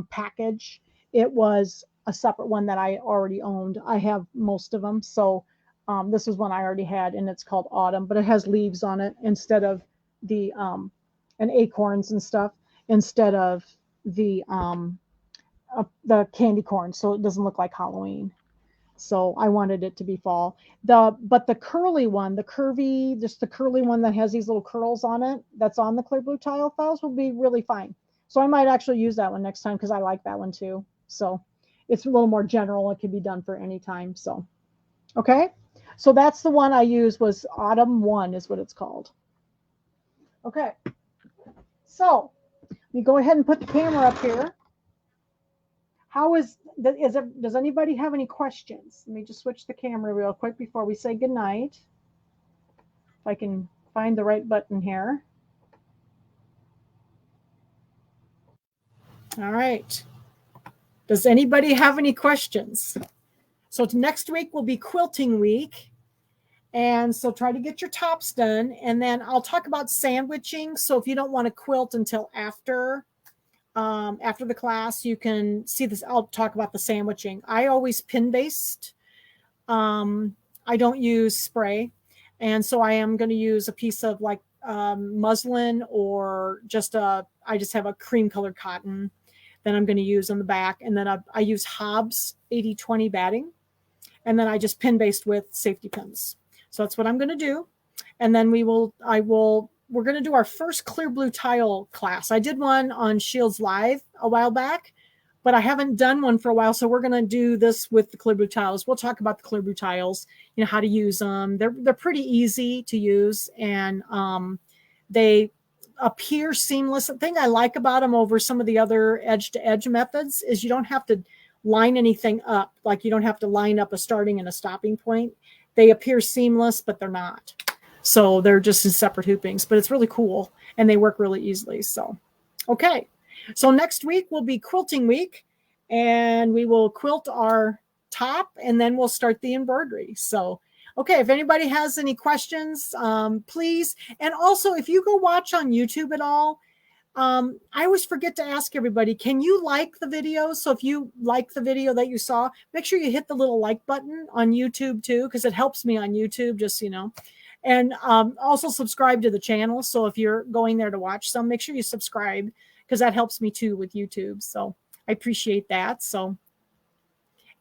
package. It was a separate one that I already owned. I have most of them. So this is one I already had, and it's called Autumn, but it has leaves on it instead of the and acorns and stuff instead of the candy corn. So it doesn't look like Halloween. So I wanted it to be fall. But the curly one, the curvy, just the curly one that has these little curls on it, that's on the clear blue tile files, will be really fine. So I might actually use that one next time because I like that one too. So it's a little more general. It can be done for any time. So, okay. So that's the one I used, was Autumn 1 is what it's called. Okay. So let me go ahead and put the camera up here. Does anybody have any questions? Let me just switch the camera real quick before we say goodnight. If I can find the right button here. All right. Does anybody have any questions? So next week will be quilting week. And so try to get your tops done. And then I'll talk about sandwiching. So if you don't want to quilt until after the class, you can see this. I'll talk about the sandwiching. I always pin based. I don't use spray. And so I am going to use a piece of like muslin, or I just have a cream colored cotton that I'm going to use on the back. And then I use Hobbs 80/20 batting. And then I just pin based with safety pins. So that's what I'm going to do. And then we're going to do our first clear blue tile class. I did one on Shields Live a while back, but I haven't done one for a while. So we're going to do this with the clear blue tiles. We'll talk about the clear blue tiles, you know, how to use them. They're pretty easy to use, and they appear seamless. The thing I like about them over some of the other edge to edge methods is you don't have to line anything up. Like you don't have to line up a starting and a stopping point. They appear seamless, but they're not. So they're just in separate hoopings, but it's really cool and they work really easily. So, okay. So next week will be quilting week, and we will quilt our top and then we'll start the embroidery. So, okay. If anybody has any questions, please. And also if you go watch on YouTube at all, I always forget to ask everybody, can you like the video? So if you like the video that you saw, make sure you hit the little like button on YouTube too, because it helps me on YouTube, just, you know. And also subscribe to the channel. So if you're going there to watch some, make sure you subscribe, because that helps me too with YouTube. So I appreciate that. So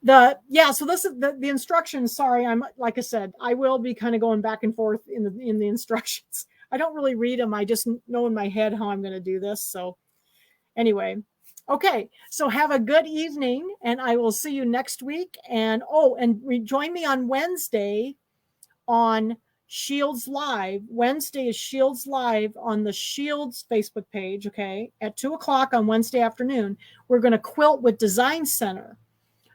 so this is the instructions. Sorry, like I said, I will be kind of going back and forth in the instructions. I don't really read them. I just know in my head how I'm going to do this. So anyway, okay. So have a good evening, and I will see you next week. And join me on Wednesday on Shields Live. Wednesday is Shields Live on the Shields Facebook page. Okay, at 2:00 on Wednesday afternoon, we're going to quilt with Design Center.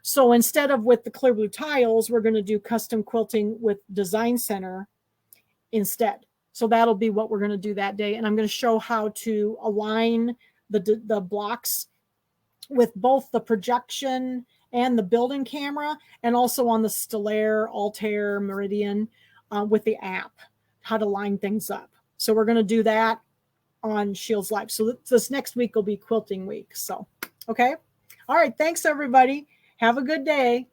So instead of with the clear blue tiles, we're going to do custom quilting with Design Center instead. So that'll be what we're going to do that day. And I'm going to show how to align the blocks with both the projection and the building camera, and also on the Stellaire, Altair, Meridian with the app, how to line things up. So we're going to do that on Shields Live. So this next week will be quilting week. So, okay. All right. Thanks, everybody. Have a good day.